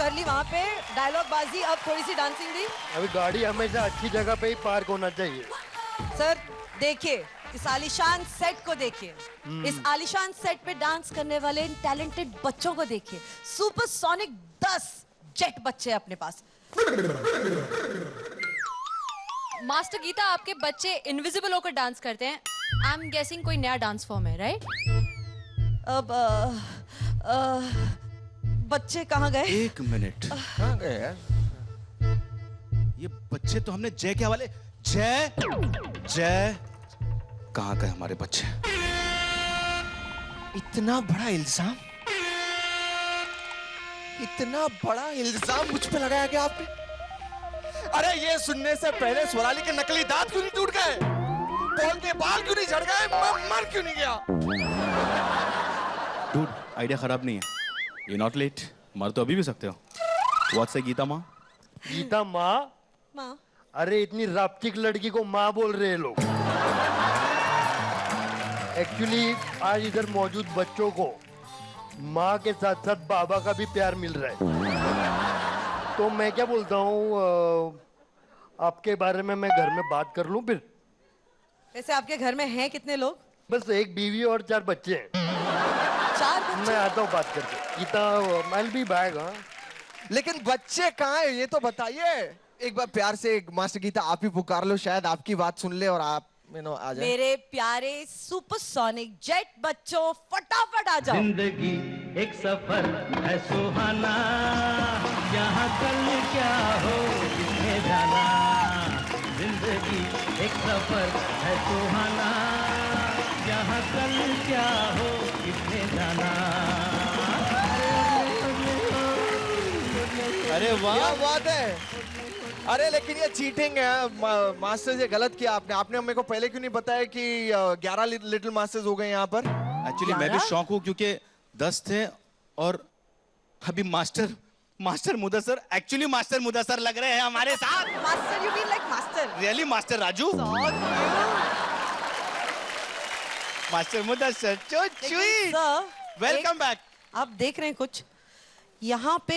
कर ली वहाँ पे डायलॉग बाजी, अब थोड़ी सी डांसिंग दी। अभी गाड़ी हमेशा अच्छी जगह पे ही पार्क होना चाहिए। सर देखिए इस आलीशान सेट को देखिए, इस आलीशान सेट पे डांस करने वाले इन टैलेंटेड बच्चों को देखिए। सुपरसोनिक 10 जेट बच्चे अपने पास। मास्टर गीता, आपके बच्चे इनविजिबल होकर डांस करते हैं। आई एम गेसिंग कोई नया डांस फॉर्म है, राइट? अब बच्चे कहाँ गए? एक मिनट, कहाँ गए यार? ये बच्चे तो हमने जय के हवाले। जय जय कहाँ गए हमारे बच्चे? इतना बड़ा इल्जाम, इतना बड़ा इल्जाम मुझ पे लगाया गया आपने? अरे ये सुनने से पहले स्वराली के नकली दांत क्यों नहीं टूट गए? पॉल के बाल क्यों नहीं झड़ गए? मैं मर क्यों नहीं गया? डूड, आइडिया खराब नहीं है। ये नॉट लेट, मर तो अभी भी सकते हो। व्हाट्स से गीता माँ? गीता माँ? माँ? अरे इतनी राप्तिक लड़की को माँ बोल रहे हैं लोग। एक्चुअली आज इधर मौजूद बच्चों को माँ के साथ साथ बाबा का भी प्यार मिल रहा है। तो मैं क्या बोलता हूँ, आपके बारे में मैं घर में बात कर लूँ फिर? वैसे आपके घर में हैं कितने लोग? बस एक बीवी और 4 बच्चे हैं। 4 बच्चे? मैं आता हूँ बात करके। गीता मैं भी बैग। हाँ लेकिन बच्चे कहाँ हैं ये तो बताइए। एक बार प्यार से मास्टर गीता आप ही पुकार लो, शायद आपकी बात सुन ले और आप आ जाए। मेरे प्यारे सुपरसोनिक जेट बच्चों, फटाफट आ जाओ। जिंदगी एक सफर है सुहाना, यहाँ कल क्या हो किसने जाना। जिंदगी एक सफर है सुहाना, यहाँ कल क्या हो किसने जाना। अरे वाह, क्या बात है। अरे लेकिन ये चीटिंग है मास्टर, ये गलत किया आपने। आपने मेरे को पहले क्यों नहीं बताया कि 11 लिटिल मास्टर्स हो गए यहाँ पर? एक्चुअली मैं भी शौक हूँ क्योंकि 10 थे और अभी master Mudassar, actually master Mudassar लग रहे हैं हमारे साथ। Master, you mean like master? Really master Raju, master Mudassar चुई, वेलकम बैक। आप देख रहे हैं कुछ यहाँ पे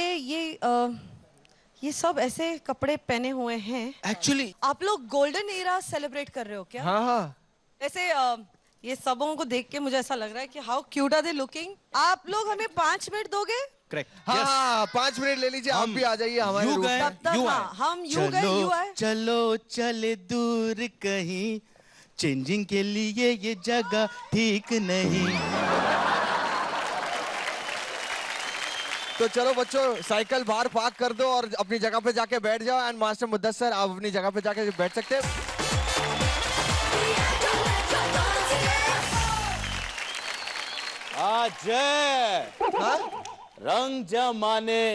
ये सब ऐसे कपड़े पहने हुए हैं। एक्चुअली आप लोग गोल्डन एरा सेलिब्रेट कर रहे हो क्या? हाँ हाँ। ऐसे ये सबों को देख के मुझे ऐसा लग रहा है कि how cute are they looking. आप लोग हमें 5 मिनट दोगे? करेक्ट। हाँ 5 मिनट ले लीजिए, आप भी आ जाइए हमारे रूम में। तब तक हाँ, हम यू गए यू आए। चलो चले दूर कहीं, चेंजिंग के लिए ये जगह ठीक नहीं। तो चलो बच्चों, साइकिल बाहर पार्क कर दो और अपनी जगह पे जाके बैठ जाओ। एंड मास्टर मुदस्सर आप अपनी जगह पे जाके बैठ सकते हैं। आज हाँ? रंग जमाने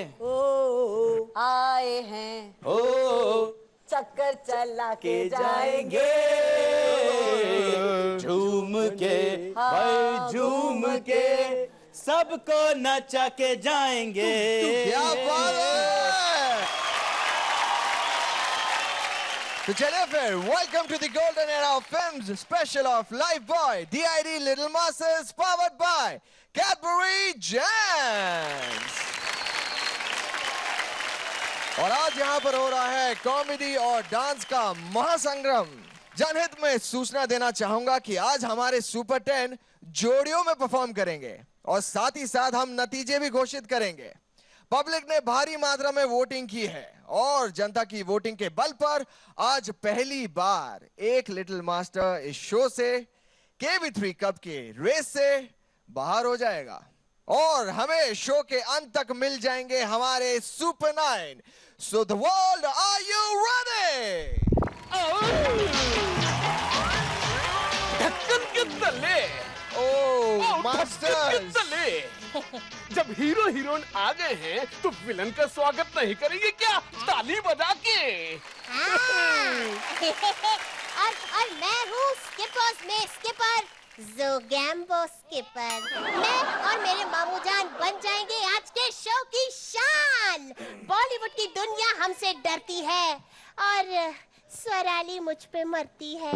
आए हैं, ओ चक्कर चला के जाएंगे, झूम के भाई झूम के सबको नचा के जाएंगे। क्या बात है। तो चलिए फिर, welcome to the golden era of films special of Lifebuoy DID little masters powered by Cadbury gems. और आज यहाँ पर हो रहा है कॉमेडी और डांस का महासंग्राम। जनहित में सूचना देना चाहूंगा कि आज हमारे सुपर 10 जोड़ियों में परफॉर्म करेंगे और साथ ही साथ हम नतीजे भी घोषित करेंगे। पब्लिक ने भारी मात्रा में वोटिंग की है और जनता की वोटिंग के बल पर आज पहली बार एक लिटिल मास्टर इस शो से KB3 कप के रेस से बाहर हो जाएगा और हमें शो के अंत तक मिल जाएंगे हमारे super 9। So the world, are you ready? ढक्कन के तले ओह मास्टर्स, जब हीरो हीरोइन आ गए हैं तो विलन का स्वागत नहीं करेंगे क्या, ताली बजा के? और मैं हूँ स्किपर्स में स्किपर जोगैम्बो स्किपर। मैं और मेरे मामू जान बन जाएंगे आज के शो की शान। बॉलीवुड की दुनिया हमसे डरती है और स्वराली मुझ पे मरती है।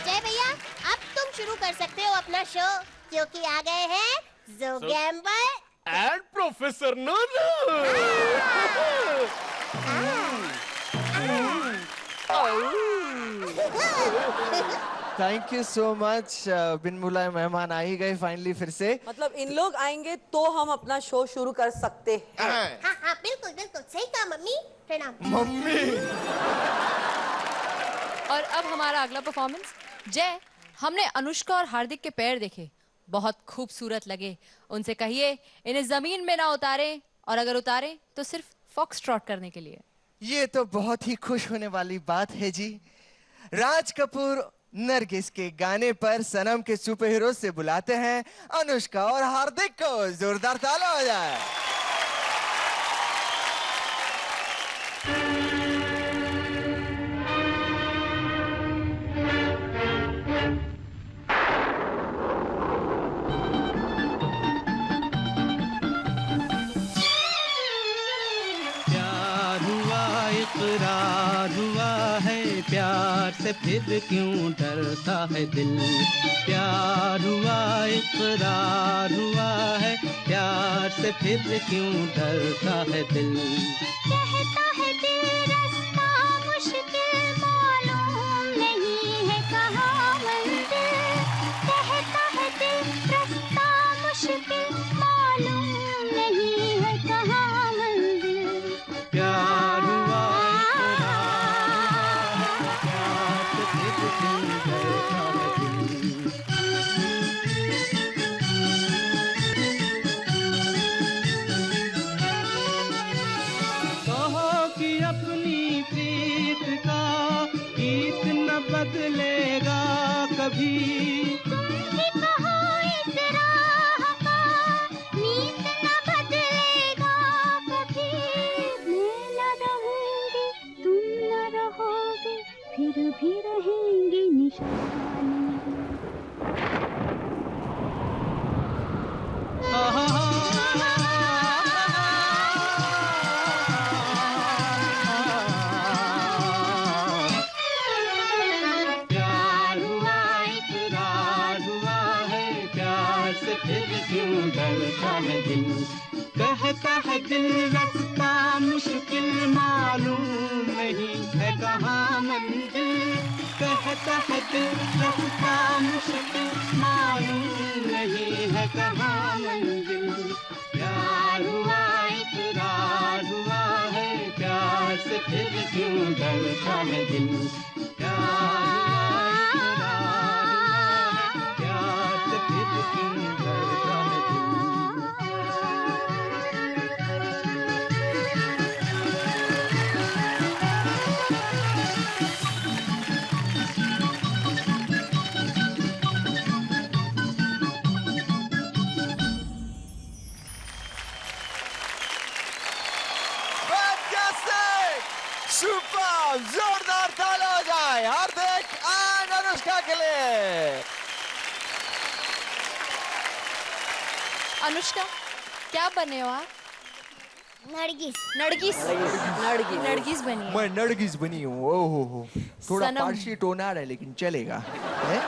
जय भैया, अब तुम शुरू कर सकते हो अपना शो। क्योंकि आ गए हैं जोगैम्बर एंड प्रोफेसर नोनो। Thank you so much. बिन बुलाए मेहमान आ ही गए फाइनली फिर से। मतलब इन लोग आएंगे तो हम अपना शो शुरू कर सकते हैं। हाँ हाँ बिल्कुल बिल्कुल सही कहा मम्मी। प्रणाम। मम्मी और अब हमारा अगला परफॉर्मेंस। जय, हमने अनुष्का और हार्दिक के पैर देखे, बहुत खूबसूरत लगे। उनसे कहिए इन्हें जमीन में ना उतारें, और अगर उतारें तो सिर्फ फॉक्स ट्रॉट करने के लिए। ये तो बहुत ही खुश होने वाली बात है जी। राज कपूर नरगिस के गाने पर सनम के सुपर हीरो से बुलाते हैं अनुष्का और हार्दिक को। जोरदार ताली हो जाए। प्यार हुआ इकरार हुआ है, प्यार से फिर क्यों डरता है दिल। प्यार हुआ इकरार हुआ है, प्यार से फिर क्यों डरता है दिल। कहता है दिल रास्ता मुश्किल मालूम नहीं है कहाँ मंजिल। कहता है दिल रास्ता मुश्किल मालूम नहीं है कहाँ मंजिल। प्यार हुआ इकरार हुआ है, प्यार से फिर क्यों डरता है दिल। कहो कि अपनी प्रीत का गीत न बदलेगा कभी। तुमसे कहो इस राह का मीत न बदलेगा कभी। मैं न रहूंगी तुम न रहोगे फिर भी रहेंगे निशान। प्यार हुआ इकरार हुआ है, प्यार से फिर क्यों डरता है दिल। कहता है दिल रास्ता मुश्किल मालूम नहीं है कहाँ मंजिल। कहता है दिल रास्ता मुश्किल मालूम नहीं है कहाँ मंजिल। प्यार हुआ इकरार हुआ है, प्यार से फिर क्यों डरता है दिल। प्यार हुआ इकरार हुआ है, प्यार से फिर क्यों डरता है दिल। Fantastic! सुपर! जोरदार ताली हो जाए हार्दिक एंड अनुष्का के लिए। अनुष्का, क्या बने हो आप? नरगिस। नरगिस। नरगिस बनी है। मैं नरगिस बनी हूँ। ओहो हो, थोड़ा सनम। पारसी टोन आ रहा है लेकिन चलेगा। है?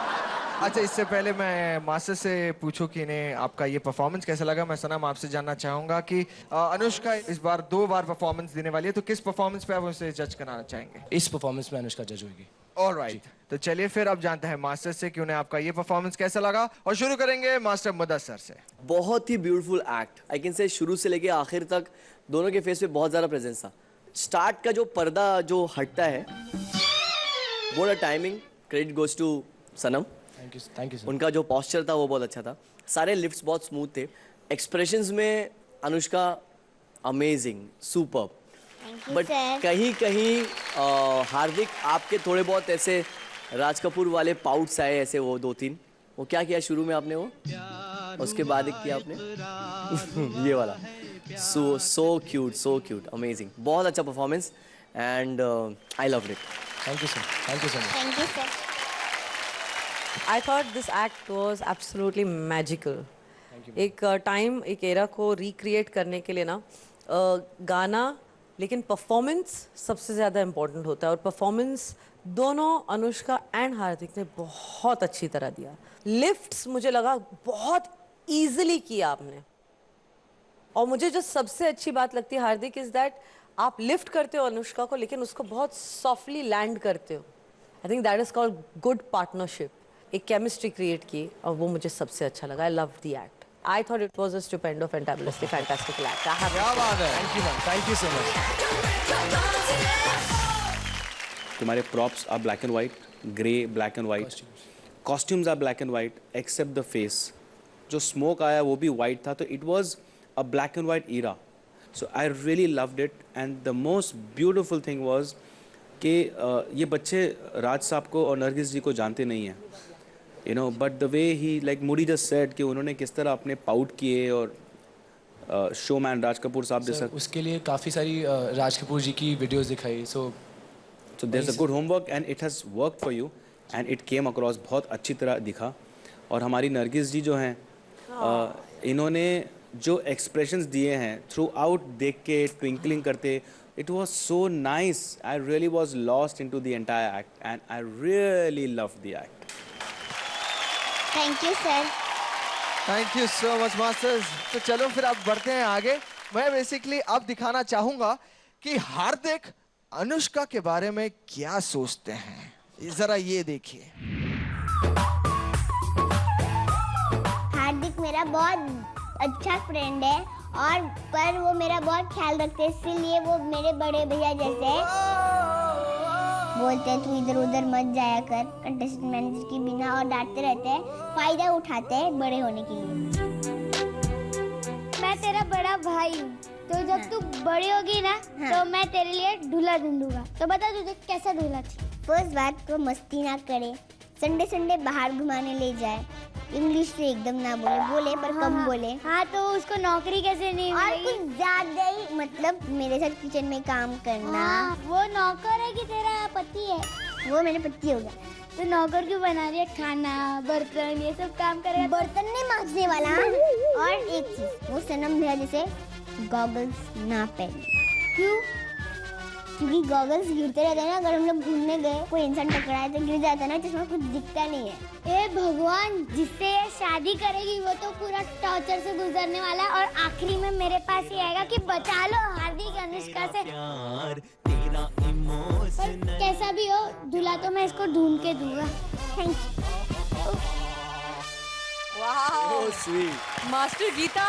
अच्छा, इससे पहले मैं मास्टर से पूछूं कि इन्हें आपका ये परफॉर्मेंस कैसा लगा। मैं सनम आपसे जानना चाहूंगा कि अनुष्का इस बार 2 बार परफॉर्मेंस देने वाली है, तो किस परफॉर्मेंस पे आप उसे जज कराना चाहेंगे? इस परफॉर्मेंस में अनुष्का जज होगी। ऑलराइट, तो चलिए फिर अब जानते हैं मास्टर से कि उन्हें आपका ये परफॉर्मेंस कैसा लगा, और शुरू करेंगे मास्टर मुदस्सर से। बहुत ही beautiful act. I can say शुरू से लेके आखिर तक दोनों के फेस पे बहुत ज़्यादा प्रेजेंस था। स्टार्ट का जो पर्दा जो हटता है, वो timing, credit goes to Sanam. Thank you sir. उनका जो पॉस्चर था वो बहुत अच्छा था। सारे लिफ्ट्स बहुत स्मूथ थे। एक्सप्रेशंस में अनुष्का अमेजिंग, सुपर। बट कहीं कहीं हार्दिक आपके थोड़े बहुत ऐसे राज कपूर वाले पाउट्स आए ऐसे, वो 2-3। वो क्या किया शुरू में आपने, वो उसके बाद एक किया आपने ये वाला। So cute, amazing. बहुत अच्छा performance and I loved it. Thank you sir. Thank you sir. Thank you sir. I thought this act was absolutely magical. एक टाइम, एक एरा को रिक्रिएट करने के लिए ना, गाना लेकिन परफॉर्मेंस सबसे ज़्यादा इम्पोर्टेंट होता है और परफॉर्मेंस दोनों अनुष्का एंड हार्दिक ने बहुत अच्छी तरह दिया। लिफ्ट्स मुझे लगा बहुत ईजिली किया आपने, और मुझे जो सबसे अच्छी बात लगती है हार्दिक इज दैट आप लिफ्ट करते हो अनुष्का को लेकिन उसको बहुत सॉफ्टली लैंड करते हो। आई think that is called good partnership. एक केमिस्ट्री क्रिएट की और वो मुझे सबसे अच्छा लगा। आई love the act. I thought it was a stupendo, fantabulously fantastical act. क्या बात है। Thank you, ma'am. Thank you so much. तुम्हारे props are black and white, grey, black and white. Costumes are black and white, except the face. जो smoke आया वो भी white था, तो it was a black and white era. So I really loved it, and the most beautiful thing was कि ये बच्चे राज साहब को और नरगिस जी को जानते नहीं हैं, you know, but the way he, like Moody just said, कि उन्होंने किस तरह अपने पाउट किए और शोमैन राज कपूर साहब जैसा, उसके लिए काफ़ी सारी राज कपूर जी की वीडियोस दिखाई। so there's a good homework and it has worked for you and it came across, बहुत अच्छी तरह दिखा। और हमारी नरगिस जी जो हैं इन्होंने जो एक्सप्रेशंस दिए हैं थ्रू आउट, देख के ट्विंकलिंग करते, it was so nice. I really was lost into the entire act and I really loved the act. Thank you sir. Thank you so much masters. तो चलो फिर अब बढ़ते हैं आगे। मैं बेसिकली अब दिखाना चाहूंगा कि हार्दिक अनुष्का के बारे में क्या सोचते हैं। जरा ये देखिए। हार्दिक मेरा बहुत अच्छा फ्रेंड है और पर वो मेरा बहुत ख्याल रखते हैं, इसीलिए वो मेरे बड़े भैया जैसे बोलते हैं तू इधर उधर मत जाया कर कंटेस्टेंट मैनेजर के बिना, और डांटते रहते हैं, फायदा उठाते हैं बड़े होने के लिए। मैं तेरा बड़ा भाई हूँ, तो जब तू बड़ी होगी ना तो मैं तेरे लिए दूल्हा ढूंढूंगा। तो बता तुझे कैसा दूल्हा चाहिए? फर्स्ट बात तो मस्ती ना करे, संडे संडे बाहर घुमाने ले जाए, इंग्लिश से एकदम ना बोले पर कम बोले। हाँ तो उसको नौकरी कैसे नहीं मिलेगी? और कुछ ज्यादा ही मतलब मेरे साथ किचन में काम करना। वो नौकर है कि तेरा पति है? वो मेरे पति होगा। तो नौकर क्यों बना रही है? खाना बर्तन ये सब काम करेगा। बर्तन नहीं मांजने वाला। और एक चीज, वो सनम भैया जैसे गॉगल्स ना पहने। क्यों? क्योंकि गॉगल्स गिरते रहते हैं ना, अगर हम लोग घूमने गए कोई इंसान टकराए तो गिर जाता है ना, जिसमें कुछ दिखता नहीं है। ए भगवान, जिससे ये शादी करेगी वो तो पूरा टॉर्चर से गुजरने वाला है और आखिरी में मेरे पास ही आएगा कि बचा लो हार्दिक अनुष्का से। पर कैसा भी हो दूल्हा तो मैं इसको ढूंढ के दूंगा। Thank you. वाह, स्वीट। मास्टर गीता,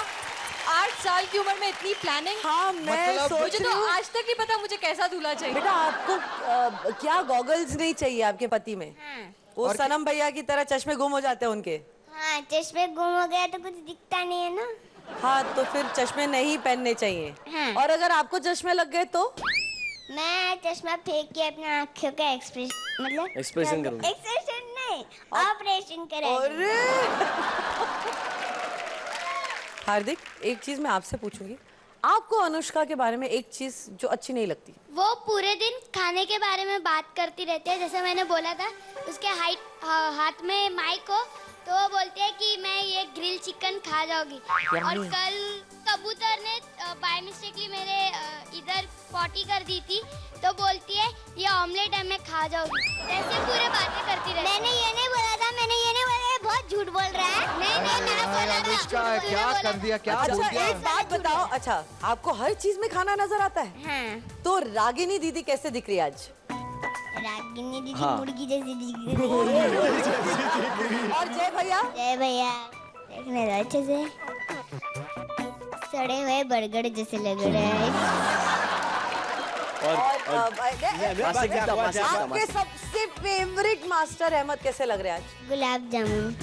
8 साल की उम्र में इतनी प्लानिंग। हाँ मैं मतलब मुझे तो आज तक नहीं पता मुझे कैसा दूल्हा चाहिए। बेटा आपको क्या गॉगल्स नहीं चाहिए आपके पति में? वो सनम भैया की तरह चश्मे गुम हो जाते हैं उनके। हाँ चश्मे गुम हो गया तो कुछ दिखता नहीं है ना। हाँ तो फिर चश्मे नहीं पहनने चाहिए। हाँ। और अगर आपको चश्मे लग गए तो? मैं चश्मा फेंक के अपने आँखों का एक्सप्रेशन करूंगा। एक्सप्रेशन नहीं, ऑपरेशन करेंगे। अरे हार्दिक, एक चीज मैं आपसे पूछूंगी, आपको अनुष्का के बारे में एक चीज जो अच्छी नहीं लगती? वो पूरे दिन खाने के बारे में बात करती रहती है। जैसे मैंने बोला था उसके हाथ में माइक हो तो वो बोलते हैं कि मैं ये ग्रिल चिकन खा जाऊंगी। और कल कबूतर ने बाय मिस्टेकली मेरे इधर पॉटी कर दी थी तो बोलती है ये ऑमलेट है मैं खा जाऊंगी। ऐसे पूरे बातें करती रहती। मैंने ये नहीं बोला था, मैंने ये नहीं बोला, बहुत झूठ बोल रहा है। नहीं मैंने बोला था। क्या कर दिया, क्या बोल अच्छा दिया? एक बात बताओ, अच्छा आपको हर चीज में खाना नजर आता है? हाँ। तो रागिनी दीदी कैसे दिख रही है आज? रागिनी दीदी हाँ। मुर्गी जैसी दिख रही है। और जय भैया? जय भैया देखने दो अच्छे से, सड़े हुए बर्गर जैसे लग रहे हैं। आपके सबसे फेवरेट मास्टर अहमद कैसे लग रहे हैं आज? गुलाब जामुन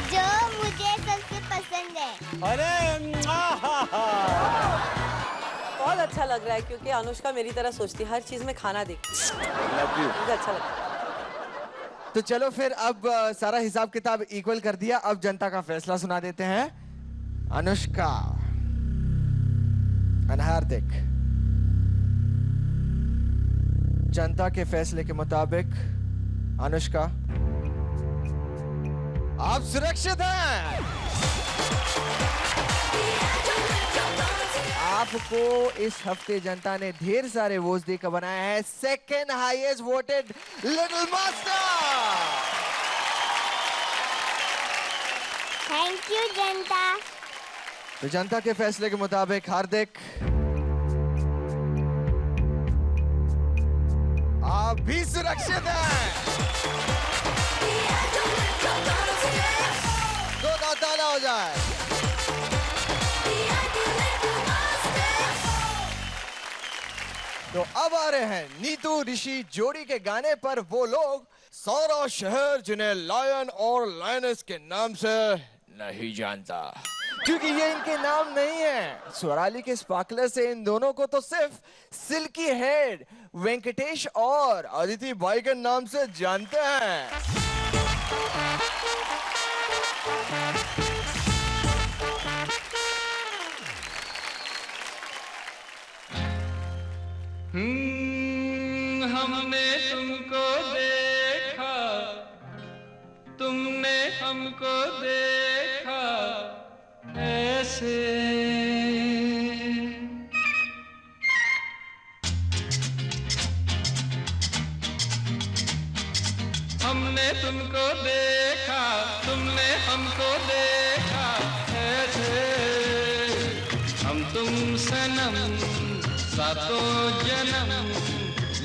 जो मुझे सबसे पसंद है। अरे बहुत अच्छा लग रहा है क्योंकि अनुष्का मेरी तरह सोचती है, हर चीज में खाना देखती है। मुझे अच्छा लगता है। तो चलो फिर अब सारा हिसाब किताब इक्वल कर दिया, अब जनता का फैसला सुना देते हैं। अनुष्का और हार्दिक, जनता के फैसले के मुताबिक अनुष्का आप सुरक्षित हैं। आपको इस हफ्ते जनता ने ढेर सारे वोट्स देकर बनाया है second highest voted little master. Thank you जनता। तो जनता के फैसले के मुताबिक हार्दिक आप भी सुरक्षित हैं। दो का ताला हो जाए। तो अब आ रहे हैं नीतू ऋषि जोड़ी के गाने पर वो लोग सारा शहर जिन्हें लायन और लायनेस के नाम से नहीं जानता, क्योंकि ये इनके नाम नहीं है। स्वराली के स्पार्कलर से इन दोनों को तो सिर्फ सिल्की हेड वेंकटेश और अदिति बाई के नाम से जानते हैं। हमने तुमको देखा, तुमने हमको देखा ऐसे। हमने तुमको देखा, तुमने हमको देखा ऐसे। हम तुम सनम सातों जन्म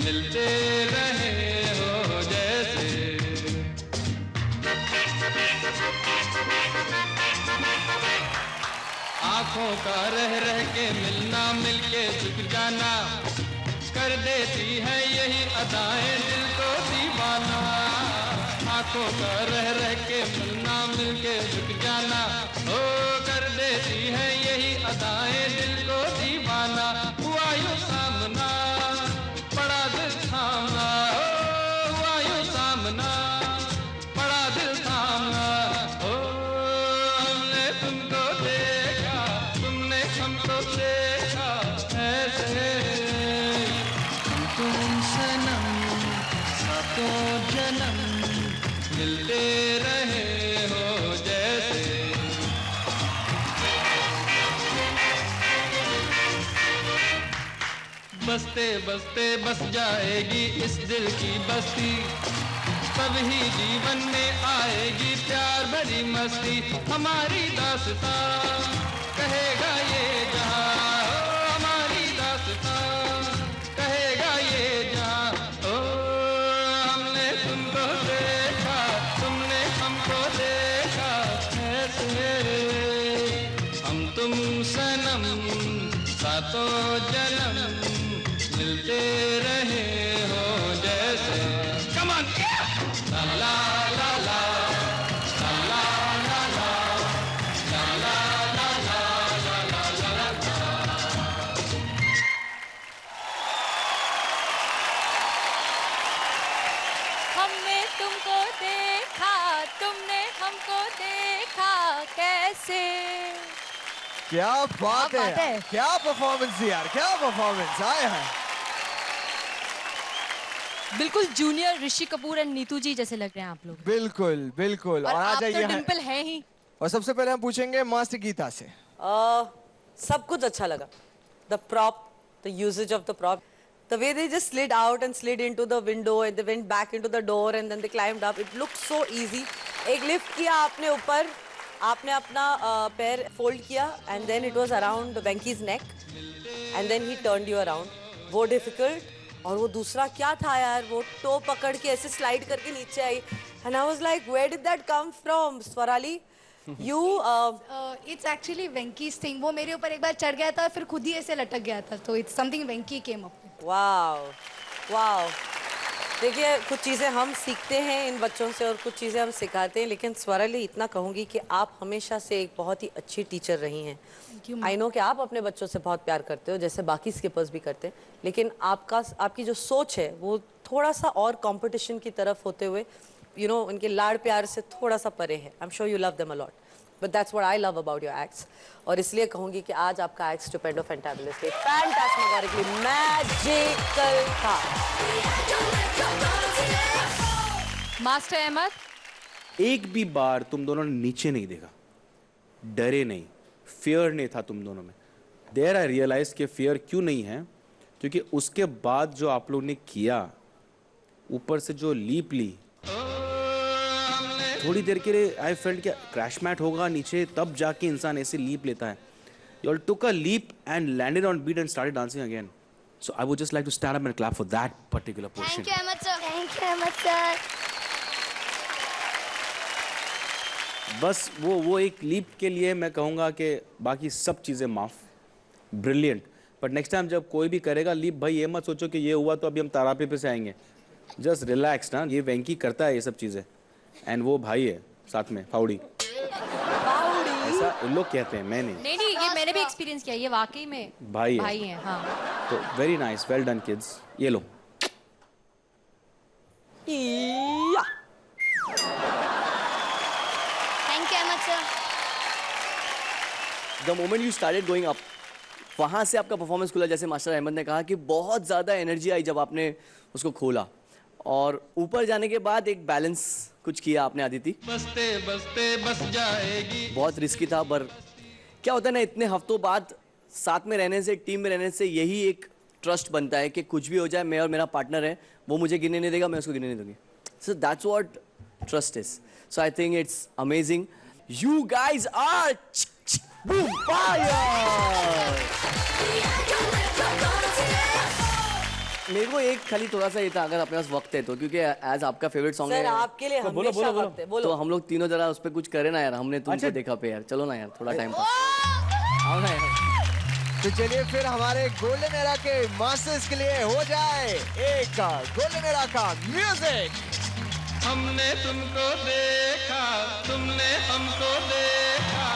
मिलते रहे हो जैसे। आंखों का रह रह के मिलना, मिलके झुक जाना, कर देती है यही अदाएं दिल को दीवाना। आंखों का रह रह के मिलना, मिलके झुक जाना, ओ कर देती है यही अदाएं दिल को दीवाना। हुआ यूं सामना, बड़ा दिल थामना, ओ हुआ यूं सामना, बड़ा दिल थामना। ओ हमने तुमको देखा, तुमने हमको देखा ऐसे। हम तुम सनम सातों जन्म मिलते रहे हो जैसे। बसते बसते बस जाएगी इस दिल की बस्ती, तभी जीवन में आएगी प्यार भरी मस्ती। हमारी दास्तां कहेगा ये जहां, ओ हमारी दास्तां कहेगा ये जहां। ओ हमने तुमको देखा, तुमने हमको देखा ऐसे। हम तुम सनम सातों जन्म मिलते रहे हो जैसे। Come on! La la la la, la la la la, la la la la, la la la la। हमने तुमको देखा, तुमने हमको देखा कैसे। क्या बात बात है, है। क्या परफॉर्मेंस यार, क्या परफॉर्मेंस आया है। बिल्कुल जूनियर ऋषि कपूर एंड नीतू जी जैसे लग रहे हैं आप लोग। बिल्कुल बिल्कुल। और आ आप तो जाइए डिम्पल हैं ही। और सबसे पहले हम पूछेंगे मास्टर गीता से। सब कुछ अच्छा लगा। The prop, the usage of the prop, the way they just slid out and slid into the window and they went back into the door and then they climbed up. It looked so easy. एक lift किया आपने ऊपर, आपने अपना पैर fold किया and then it was around Venky's neck and then he turned you around. वो difficult। और वो दूसरा क्या था यार, वो टो पकड़ के ऐसे स्लाइड करके नीचे आई and I was like where did that come from? Swarali you it's actually Venky's thing. वो मेरे ऊपर एक बार चढ़ गया था फिर खुद ही ऐसे लटक गया था, तो it's something Venky came up. Wow wow. देखिए कुछ चीज़ें हम सीखते हैं इन बच्चों से और कुछ चीज़ें हम सिखाते हैं, लेकिन स्वराली इतना कहूँगी कि आप हमेशा से एक बहुत ही अच्छी टीचर रही हैं। आई नो कि आप अपने बच्चों से बहुत प्यार करते हो जैसे बाकी स्किपर्स भी करते हैं, लेकिन आपकी जो सोच है वो थोड़ा सा और कंपटीशन की तरफ होते हुए you know, उनके लाड़ प्यार से थोड़ा सा परे है। I'm sure you love them a lot, but that's what I love about your acts। और इसलिए कहूँगी कि आज आपका एक्ट स्टुपेंडो फैंटाबुलसली फैंटास्मैगोरिकली मैजिकल था। मास्टर अहमद, एक भी बार तुम दोनों ने नीचे नहीं देखा, डरे नहीं, फियर नहीं था तुम दोनों में। देयर आई रियलाइज कि फियर क्यों नहीं है, क्योंकि उसके बाद जो आप लोगों ने किया, ऊपर से जो लीप ली, थोड़ी देर के लिए आई फेल्ट कि क्रैश मैट होगा नीचे, तब जाके इंसान ऐसे लीप लेता है। You all took a leap and landed on beat and started dancing again. So I would just like to stand up and clap for that particular portion. Thank you, Ahmed sir. Thank you, Ahmed sir. बस वो एक leap के लिए मैं कहूँगा कि बाकी सब चीज़ें माफ, ब्रिलियंट। बट नेक्स्ट टाइम जब कोई भी करेगा लीप, भाई ये मत सोचो कि ये हुआ तो अभी हम तारापी पे से आएंगे। जस्ट रिलैक्स ना, ये वेंकी करता है ये सब चीज़ें, एंड वो भाई है साथ में फाउडी, ऐसा लोग कहते हैं, मैं नहीं। नहीं, ये मैंने भी एक्सपीरियंस किया, ये वाकई में भाई है। हाँ, तो very nice, well done kids. ये लो। Thank you, Ahmed sir. The moment you started going up, वहाँ से आपका परफॉर्मेंस खुला, जैसे मास्टर अहमद ने कहा कि बहुत ज़्यादा एनर्जी आई जब आपने उसको खोला, और ऊपर जाने के बाद एक बैलेंस कुछ किया आपने अदिति। बसते बसते बस जाएगी। बहुत रिस्की था, पर क्या होता है ना, इतने हफ्तों बाद साथ में रहने से, टीम में रहने से यही एक ट्रस्ट बनता है कि कुछ भी हो जाए, मैं और मेरा पार्टनर है, वो मुझे गिरने नहीं देगा, मैं उसको गिरने नहीं दूंगी। So that's what trust is. So I think it's amazing. You guys are fire. मेरे को एक खाली थोड़ा सा ये था, अगर अपने पास वक्त है तो, क्योंकि एज आपका फेवरेट सॉन्ग है सर, आपके लिए हमेशा वक्त है। बोलो। तो हम लोग तीनों जरा उस पर कुछ करें ना यार, हमने तुमको देखा पे यार, चलो ना यार, थोड़ा टाइम आओ ना यार। तो चलिए फिर हमारे गोल्डन एरा के मास्टर्स के लिए हो जाए एक गोल्डन एरा का म्यूजिक। हमने तुमको देखा, तुमने हमको देखा,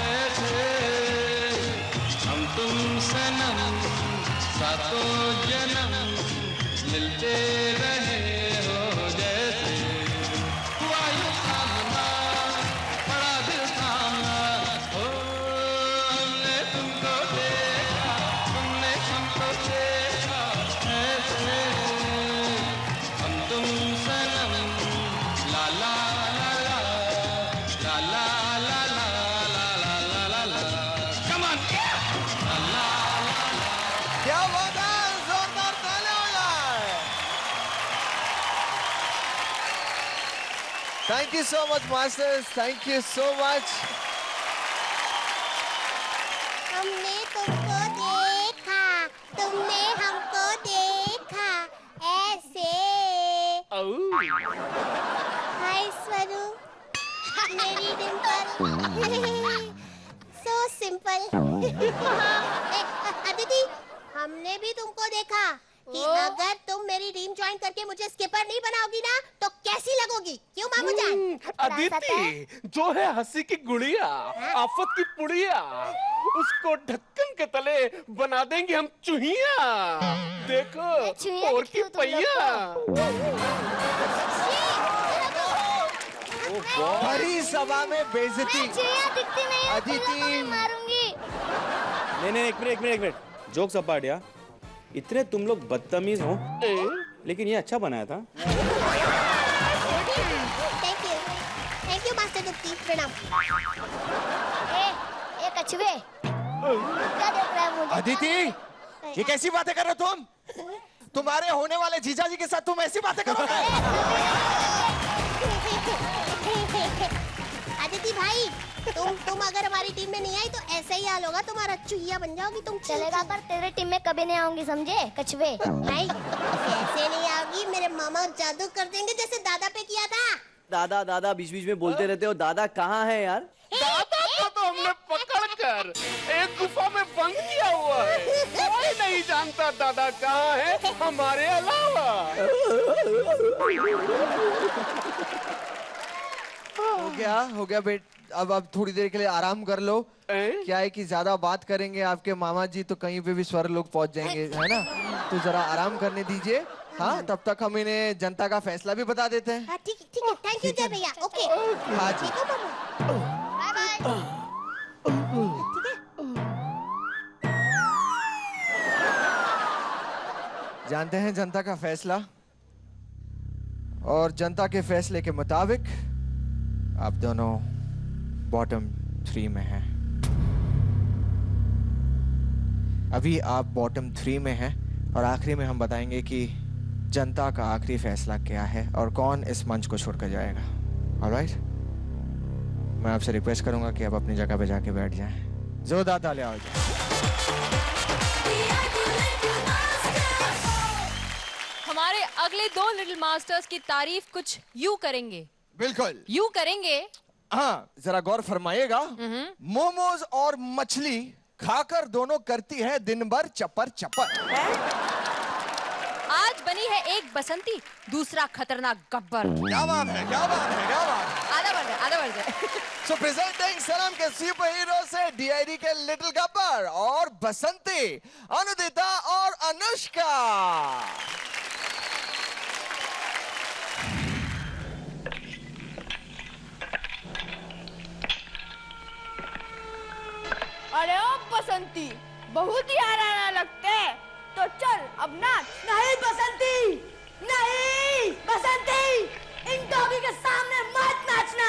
ऐसे हम तुम सनम सातों जन्म मिलते रहे हो, जैसे हुआ यूं सामना, बड़ा दिल थामा, हो हमने तुमको देखा, तुमने हमको देखा, ऐसे हम तुम सनम, ला ला ला ला ला ला ला ला ला ला ला, कम ऑन, ला ला। क्या बात है, जोरदार तालियां हो जाए। Thank you so much masters, thank you so much. हमने तुमको देखा, तुमने हमको देखा, ऐसे। हाय स्वरूप, मेरी डिम्पल, सो सिंपल। अदिति, हमने भी तुमको देखा कि अगर तुम मेरी टीम ज्वाइन करके मुझे स्किपर नहीं बनाओगी ना, तो कैसी लगोगी? क्यों मामू जान? अदिति, जो है हंसी की गुड़िया, आफत की पुड़िया, उसको ढक्कन के तले बना देंगे हम चूहिया। देखो, और की पहिया। भरी सभा में बेइज्जती। अदिति, मारूंगी। नहीं, एक मिनट, जोक्स अपार्ट यार, इतने तुम लोग बदतमीज हो, लेकिन ये अच्छा बनाया था। थैंक यू मास्टर दुप्ती, प्रणाम। ए कछुए, क्या देख रहा है मुझे? अदिति, ये कैसी बातें कर रहे हो तुम? तुम्हारे होने वाले जीजा जी के साथ तुम ऐसी बातें करोगे? अदिति भाई, तुम अगर हमारी टीम में नहीं आई तो ऐसा ही हाल होगा तुम्हारा, चूहिया बन जाओगी तुम। चलेगा, पर तेरे टीम में कभी नहीं आऊंगी, समझे कछुए? भाई ऐसे नहीं आओगी, मेरे मामा जादू कर देंगे जैसे दादा पे किया था। दादा दादा बीच बीच में बोलते रहते हो, दादा कहाँ है यार? दादा को तो हमने पकड़कर एक गुफा में बंद किया हुआ है, कोई नहीं जानता दादा कहाँ है हमारे अलावा। हो गया बेट, अब थोड़ी देर के लिए आराम कर लो। क्या है कि ज्यादा बात करेंगे आपके मामा जी तो कहीं पे भी स्वर लोग पहुंच जाएंगे, है ना? तो जरा आराम करने दीजिए। हाँ, तब तक हम इन्हें जनता का फैसला भी बता देते हैं। ठीक है, थैंक यू जय भैया। ओके, हाँ जी, बाय बाय। जानते हैं जनता का फैसला, और जनता के फैसले के मुताबिक आप दोनों बॉटम 3 में हैं। अभी आप बॉटम 3 में हैं और आखिरी में हम बताएंगे कि जनता का आखिरी फैसला क्या है और कौन इस मंच को छोड़कर जाएगा। ऑलराइट, मैं आपसे रिक्वेस्ट करूंगा कि आप अपनी जगह पे जाके बैठ जाएं। जोरदार तालियां हो जाए। हमारे अगले 2 लिटिल मास्टर्स की तारीफ कुछ यूं करेंगे। बिल्कुल यूं करेंगे। हाँ, जरा गौर फरमाइएगा। मोमोज और मछली खाकर दोनों करती है दिन भर चपर चपर। आज बनी है एक बसंती, दूसरा खतरनाक गब्बर। क्या बात है, क्या बात है, क्या बात है। आधा बढ़ जाए। सो प्रेजेंटिंग सनम के सुपर हीरो से डीआईडी के लिटिल गब्बर और बसंती, अनुदिता और अनुष्का। अरे ओ बसंती, बहुत ही आराना लगते है, तो चल अब नाच। नहीं बसंती, नहीं बसंती, इन डॉगी के सामने मत नाचना।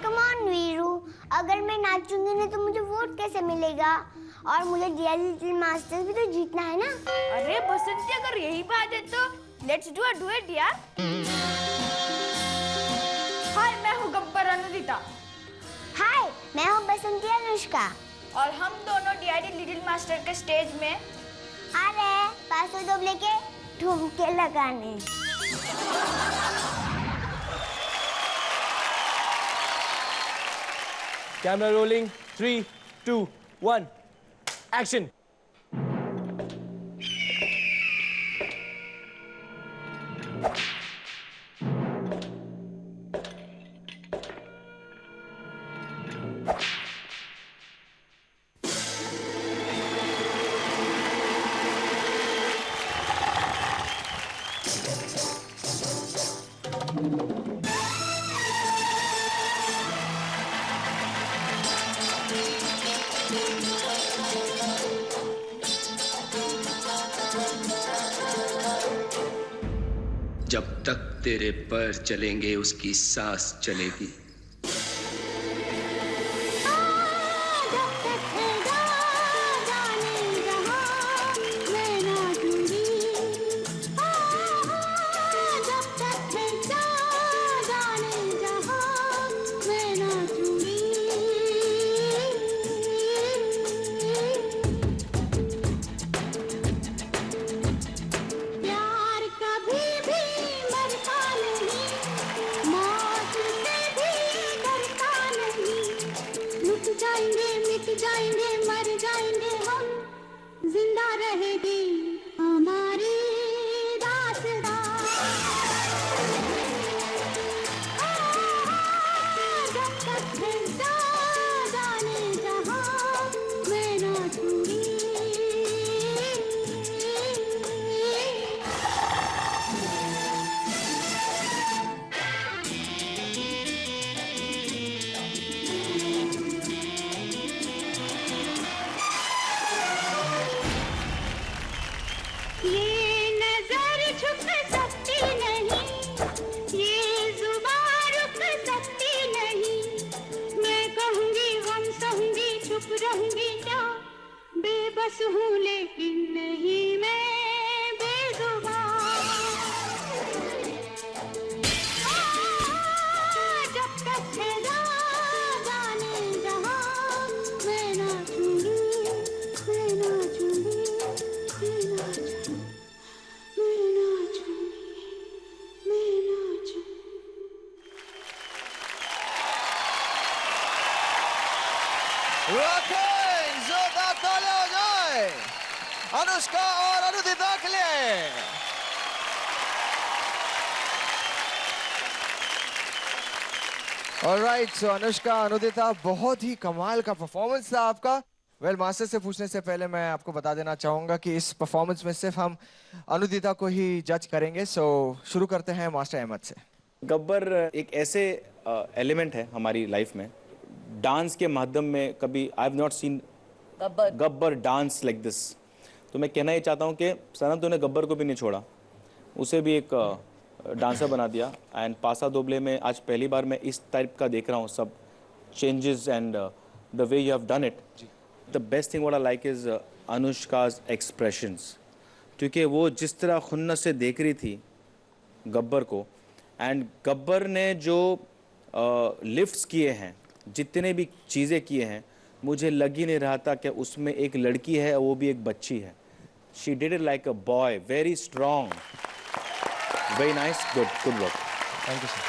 कम ऑन वीरू, अगर मैं नाचूंगी नहीं तो मुझे वोट कैसे मिलेगा? और मुझे डीआईडी लिटिल मास्टर्स भी तो जीतना है ना। अरे बसंती, अगर यही बात है तो लेट्स डू इट यार। हाय, मैं हूँ गब्बर अनुदिता। हाय, मैं हूँ बसंती अनुष्का। और हम दोनों डीआईडी लिटिल मास्टर के स्टेज में आ रहे हैं पासो दो लेके ठुमके लगाने। Camera rolling, 3, 2, 1, action. जब तक तेरे पैर चलेंगे उसकी सांस चलेगी। जाएंगे, मर जाएंगे हम, जिंदा रहेगी हमारी दास्तां। जब तक जिंदा जाने जहां मैं नाचूंगी। रहूंगी क्या, बेबस हूँ लेकिन नहीं मैं बेजुबान। जब तक है जाने जहां मैं नाचूंगी, मैं नाचूंगी, मैं नाचूंगी, मैं नाचूंगी, मैं नाचूंगी। रॉकिंग, जोरदार तालियां हो जाए अनुष्का और अनुदिता के लिए। ऑलराइट, सो अनुष्का, अनुदिता, बहुत ही कमाल का परफॉर्मेंस था आपका। वेल, मास्टर से पूछने से पहले मैं आपको बता देना चाहूंगा कि इस परफॉर्मेंस में सिर्फ हम अनुदिता को ही जज करेंगे। सो शुरू करते हैं मास्टर अहमद से। गब्बर एक ऐसे एलिमेंट है हमारी लाइफ में, डांस के माध्यम में कभी I have not seen Gabbar dance like this. तो मैं कहना ये चाहता हूँ कि सनम तूने गब्बर को भी नहीं छोड़ा, उसे भी एक डांसर बना दिया एंड पासा दोबले में आज पहली बार मैं इस टाइप का देख रहा हूँ सब changes and the way you have done it. The best thing what I like is Anushka's expressions, क्योंकि वो जिस तरह खुन्नस से देख रही थी गब्बर को, एंड गब्बर ने जो लिफ्ट्स किए हैं, जितने भी चीज़ें किए हैं, मुझे लग ही नहीं रहा था कि उसमें एक लड़की है और वो भी एक बच्ची है. She did it like a boy, very strong, very nice, good work. Thank you sir.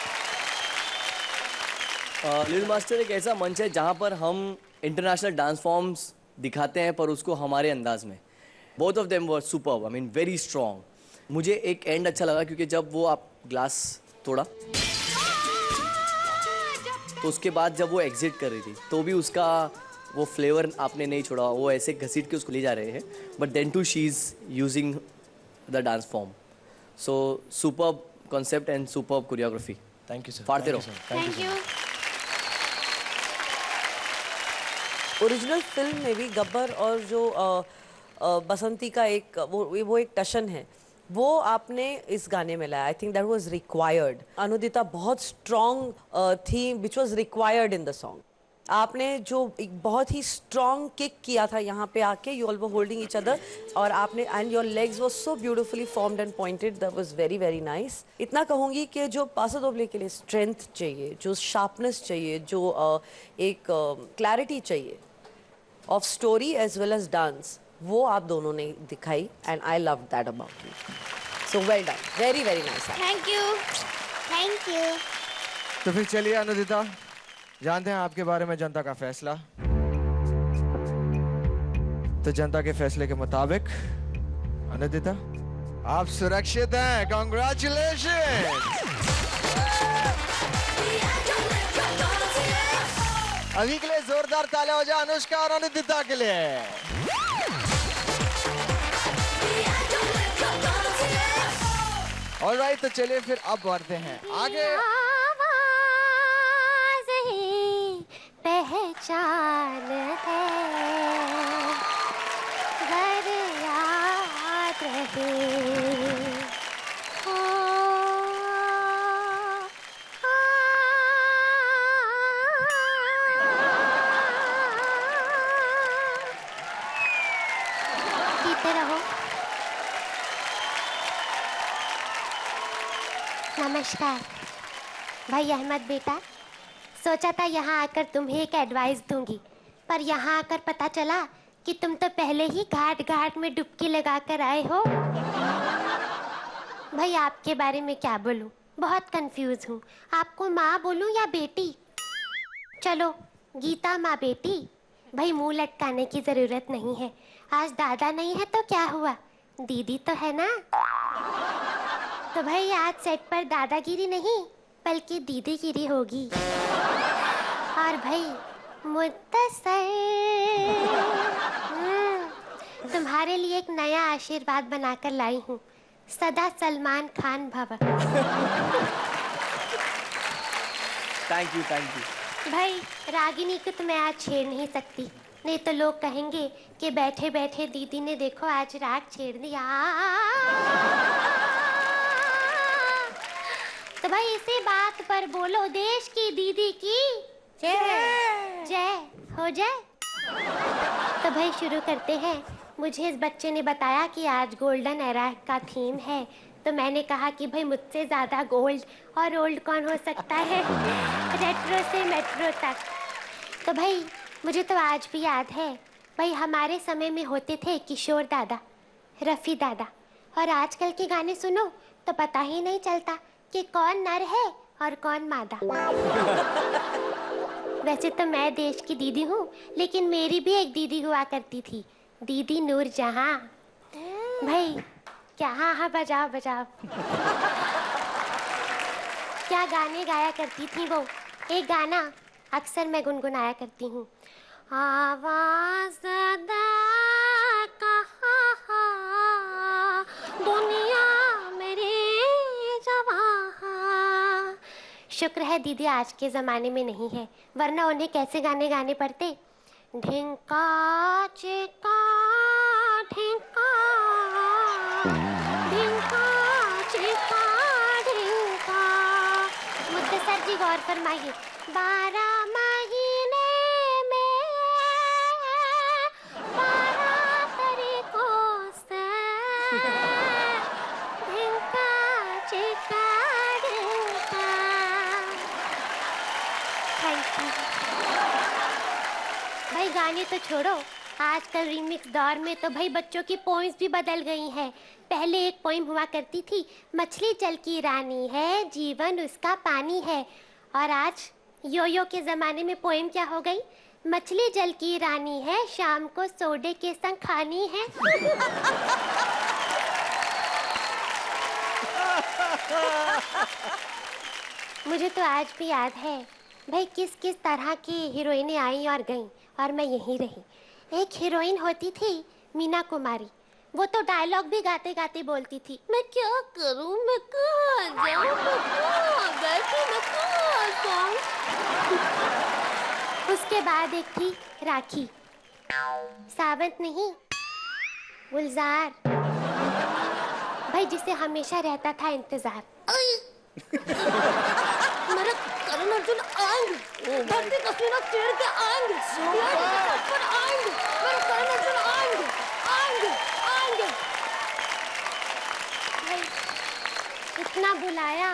Little master एक ऐसा मंच है जहाँ पर हम इंटरनेशनल डांस फॉर्म्स दिखाते हैं, पर उसको हमारे अंदाज में. Both of them were superb, I mean very strong. मुझे एक एंड अच्छा लगा क्योंकि जब वो आप ग्लास तोड़ा तो उसके बाद जब वो एग्जिट कर रही थी तो भी उसका वो फ्लेवर आपने नहीं छोड़ा, वो ऐसे घसीट के उसको ले जा रहे हैं. But then too she is using the dance form. So superb concept and superb choreography. Thank you sir. फाड़ते रहो. Thank you. ओरिजिनल फिल्म में भी गब्बर और जो बसंती का एक वो एक टशन है, वो आपने इस गाने में लाया. I think that was required. Anudita बहुत स्ट्रॉन्ग थी which was required in the song. आपने जो एक बहुत ही स्ट्रॉन्ग किक किया था यहाँ पे आके, you all were holding each other, और आपने and your legs were so beautifully formed and pointed. That was very very nice. इतना कहूँगी कि जो पासा दोबले के लिए स्ट्रेंथ चाहिए, जो शार्पनेस चाहिए, जो एक क्लैरिटी चाहिए of story as well as dance, वो आप दोनों ने दिखाई and I love that about you. So well done, very very nice. Thank you. Thank you. तो फिर चलिए अनुदिता, जानते हैं आपके बारे में जनता का फैसला. तो जनता के फैसले के मुताबिक अनुदिता आप सुरक्षित हैं. कॉन्ग्रेचुलेशन. अभी के लिए जोरदार तालियां हो जाए अनुष्का और अनुदिता के लिए. ऑलराइट, तो चलिए फिर अब बढ़ते हैं आगे. आवाज़ ही पहचान है, घर याद रहे. जीते रहो. नमस्कार भाई अहमद बेटा. सोचा था यहाँ आकर तुम्हें एक एडवाइस दूंगी, पर यहाँ आकर पता चला कि तुम तो पहले ही घाट घाट में डुबकी लगा कर आए हो. भाई आपके बारे में क्या बोलूँ, बहुत कंफ्यूज हूँ. आपको माँ बोलूँ या बेटी? चलो गीता माँ बेटी. भाई मुंह लटकाने की ज़रूरत नहीं है. आज दादा नहीं है तो क्या हुआ, दीदी तो है ना. तो भाई आज सेट पर दादागिरी नहीं बल्कि दीदीगिरी होगी. और भाई मुद्दसर तुम्हारे लिए एक नया आशीर्वाद बनाकर लाई हूँ. सदा सलमान खान भव. Thank you. भाई रागिनी को तो मैं आज छेड़ नहीं सकती, नहीं तो लोग कहेंगे कि बैठे बैठे दीदी ने देखो आज राग छेड़ दिया. तो भाई इसी बात पर बोलो देश की दीदी की जय. जय हो जाए. तो भाई शुरू करते हैं. मुझे इस बच्चे ने बताया कि आज गोल्डन एरा का थीम है, तो मैंने कहा कि भाई मुझसे ज़्यादा गोल्ड और ओल्ड कौन हो सकता है, रेट्रो से मेट्रो तक. तो भाई मुझे तो आज भी याद है भाई हमारे समय में होते थे किशोर दादा, रफ़ी दादा, और आजकल के गाने सुनो तो पता ही नहीं चलता कि कौन नर है और कौन मादा. वैसे तो मैं देश की दीदी हूँ, लेकिन मेरी भी एक दीदी हुआ करती थी, दीदी नूरजहां. भाई क्या, हाँ हाँ बजाओ बजाओ. क्या गाने गाया करती थी वो. एक गाना अक्सर मैं गुनगुनाया करती हूँ. आवाज़ कहाँ दुनिया मेरी जवां. शुक्र है दीदी आज के ज़माने में नहीं है, वरना उन्हें कैसे गाने गाने पड़ते. ढिंका चिका ढिंका, ढिंका चिका ढिंका. जी गौर फरमाइए। 12 महीने में 12 तरीकों से ढिंका चिका ढिंका। भाई गाने तो छोड़ो, आजकल रीमिक्स दौर में तो भाई बच्चों की पोइम्स भी बदल गई हैं। पहले एक पोइम हुआ करती थी, मछली जल की रानी है, जीवन उसका पानी है। और आज यो के जमाने में पोइम क्या हो गई? मछली जल की रानी है, शाम को सोडे के संग खानी है। मुझे तो आज भी याद है भाई किस किस तरह की हीरोइनें आई और गईं, और मैं यहीं रही। एक हीरोइन होती थी मीना कुमारी, वो तो डायलॉग भी गाते गाते बोलती थी, मैं क्या करूं, मैं कहाँ जाऊं, मैं कहाँ बैठूं, मैं कहाँ जाऊं। उसके बाद एक थी राखी, सावंत नहीं गुलजार, भाई जिसे हमेशा रहता था इंतजार। मेरे करण अर्जुन आएंगे, धरती कसीना चीर के आएंगे, पर आएंगे, मेरे करण अर्जुन आएंगे, आएंगे, आएंगे। भाई इतना बुलाया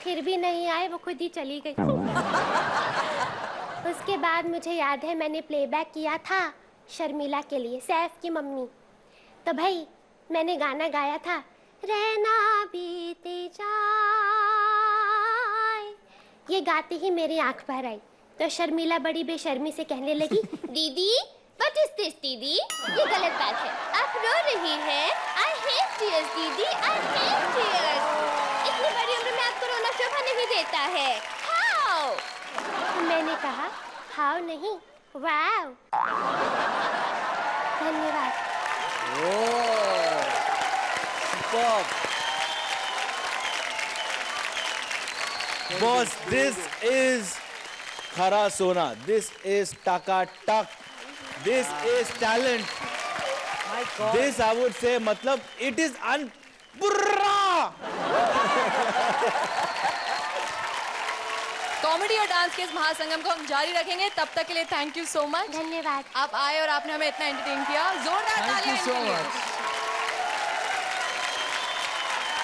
फिर भी नहीं आए, वो खुद ही चली गई। उसके बाद मुझे याद है मैंने प्लेबैक किया था शर्मिला के लिए, सैफ की मम्मी। तो भाई मैंने गाना गाया था, रहना बीते जाए, ये गाते ही मेरी आंख भर आई। तो शर्मिला बड़ी बेशर्मी से कहने लगी, दीदी व्हाट इज दिस दीदी, ये गलत बात है, आप रो रही हैं। आई हेट टीयर्स दीदी, आई हेट टीयर्स। इतनी बड़ी उम्र में आपको रोना शोभा नहीं देता है। हाउ? मैंने कहा हाउ नहीं, वाव। धन्यवाद। Boss, this is khara sona. This is taka tak. This is talent. My God. This I would say, मतलब it is कॉमेडी और डांस के इस महासंगम को हम जारी रखेंगे। तब तक के लिए थैंक यू सो मच। धन्यवाद। आप आए और आपने हमें इतना एंटरटेन किया। जोरदार तालियां Thank you so इनके लिए। much.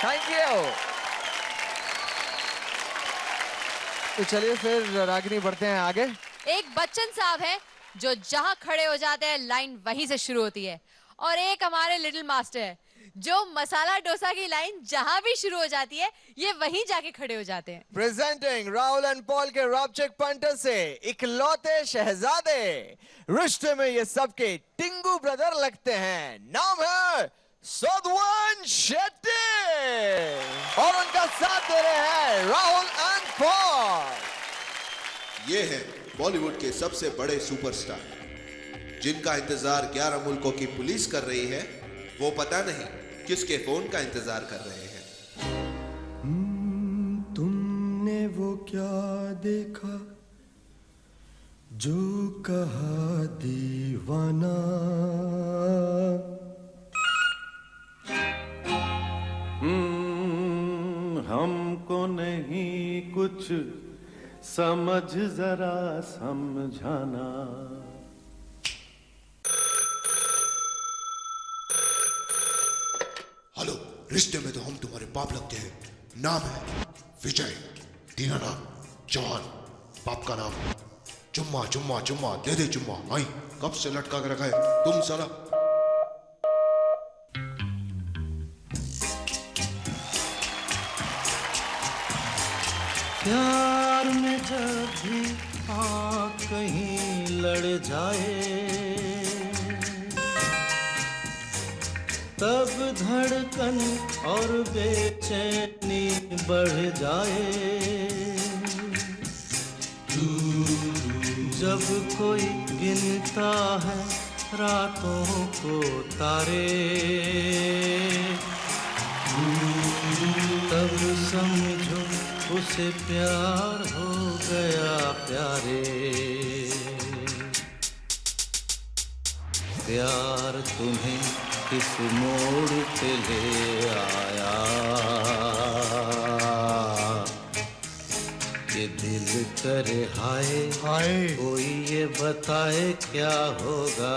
Thank you. तो चलिए फिर रागिनी बढ़ते हैं आगे। एक बच्चन साहब है जो जहां खड़े हो जाते हैं लाइन वहीं से शुरू होती है, और एक हमारे लिटिल मास्टर है जो मसाला डोसा की लाइन जहां भी शुरू हो जाती है ये वहीं जाके खड़े हो जाते हैं। प्रेजेंटिंग राहुल एंड पॉल के रॉबचेक पंटर से इकलौते शहजादे, रिश्ते में ये सबके टिंगू ब्रदर लगते हैं। नाम है सदवन शेट्टी और उनका साथ दे रहे हैं राहुल एंड पॉल। ये है बॉलीवुड के सबसे बड़े सुपरस्टार जिनका इंतजार 11 मुल्कों की पुलिस कर रही है। वो पता नहीं किसके फोन का इंतजार कर रहे हैं। तुमने वो क्या देखा जो कहा दीवाना, हमको नहीं कुछ समझ जरा समझाना। हेलो, रिश्ते में तो हम तुम्हारे बाप लगते हैं। नाम है विजय, तीना नाम जवान, बाप का नाम चुम्मा चुम्मा चुम्मा दे दे चुम्मा। आई कब से लटका के रखा है तुम साला। प्यार में जब भी आँख कहीं लड़ जाए तब धड़कन और बेचैनी बढ़ जाए। जब कोई गिनता है रातों को तारे तब समझो उसे प्यार हो गया प्यारे। प्यार तुम्हें किस मोड़ पे ले आया, ये दिल करे हाय हाय, कोई ये बताए क्या होगा।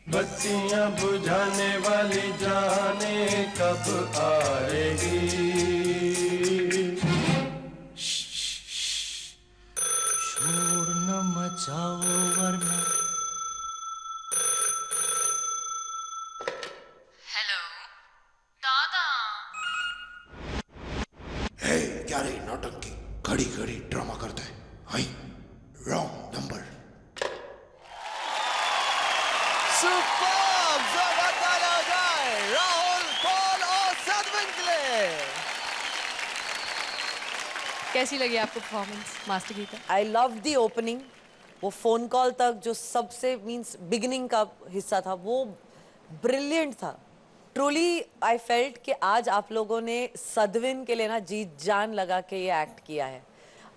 बत्तियां बुझाने वाली जाने कब आएगी। शोर न मचाओ वरना। हेलो दादा। हे क्या रे नौटंकी, खड़ी खड़ी ड्रामा करता है। हाय रॉन्ग नंबर। सुपर, जोरदार तालियां हो जाए राहुल, पॉल और सदविन के लिए। कैसी लगी आपको performance master Geeta? I love the opening. वो फोन कॉल तक जो सबसे मींस बिगिनिंग का हिस्सा था वो ब्रिलियंट था। ट्रूली आई फेल्ट कि आज आप लोगों ने सदविन के लिए ना जी जान लगा के ये एक्ट किया है।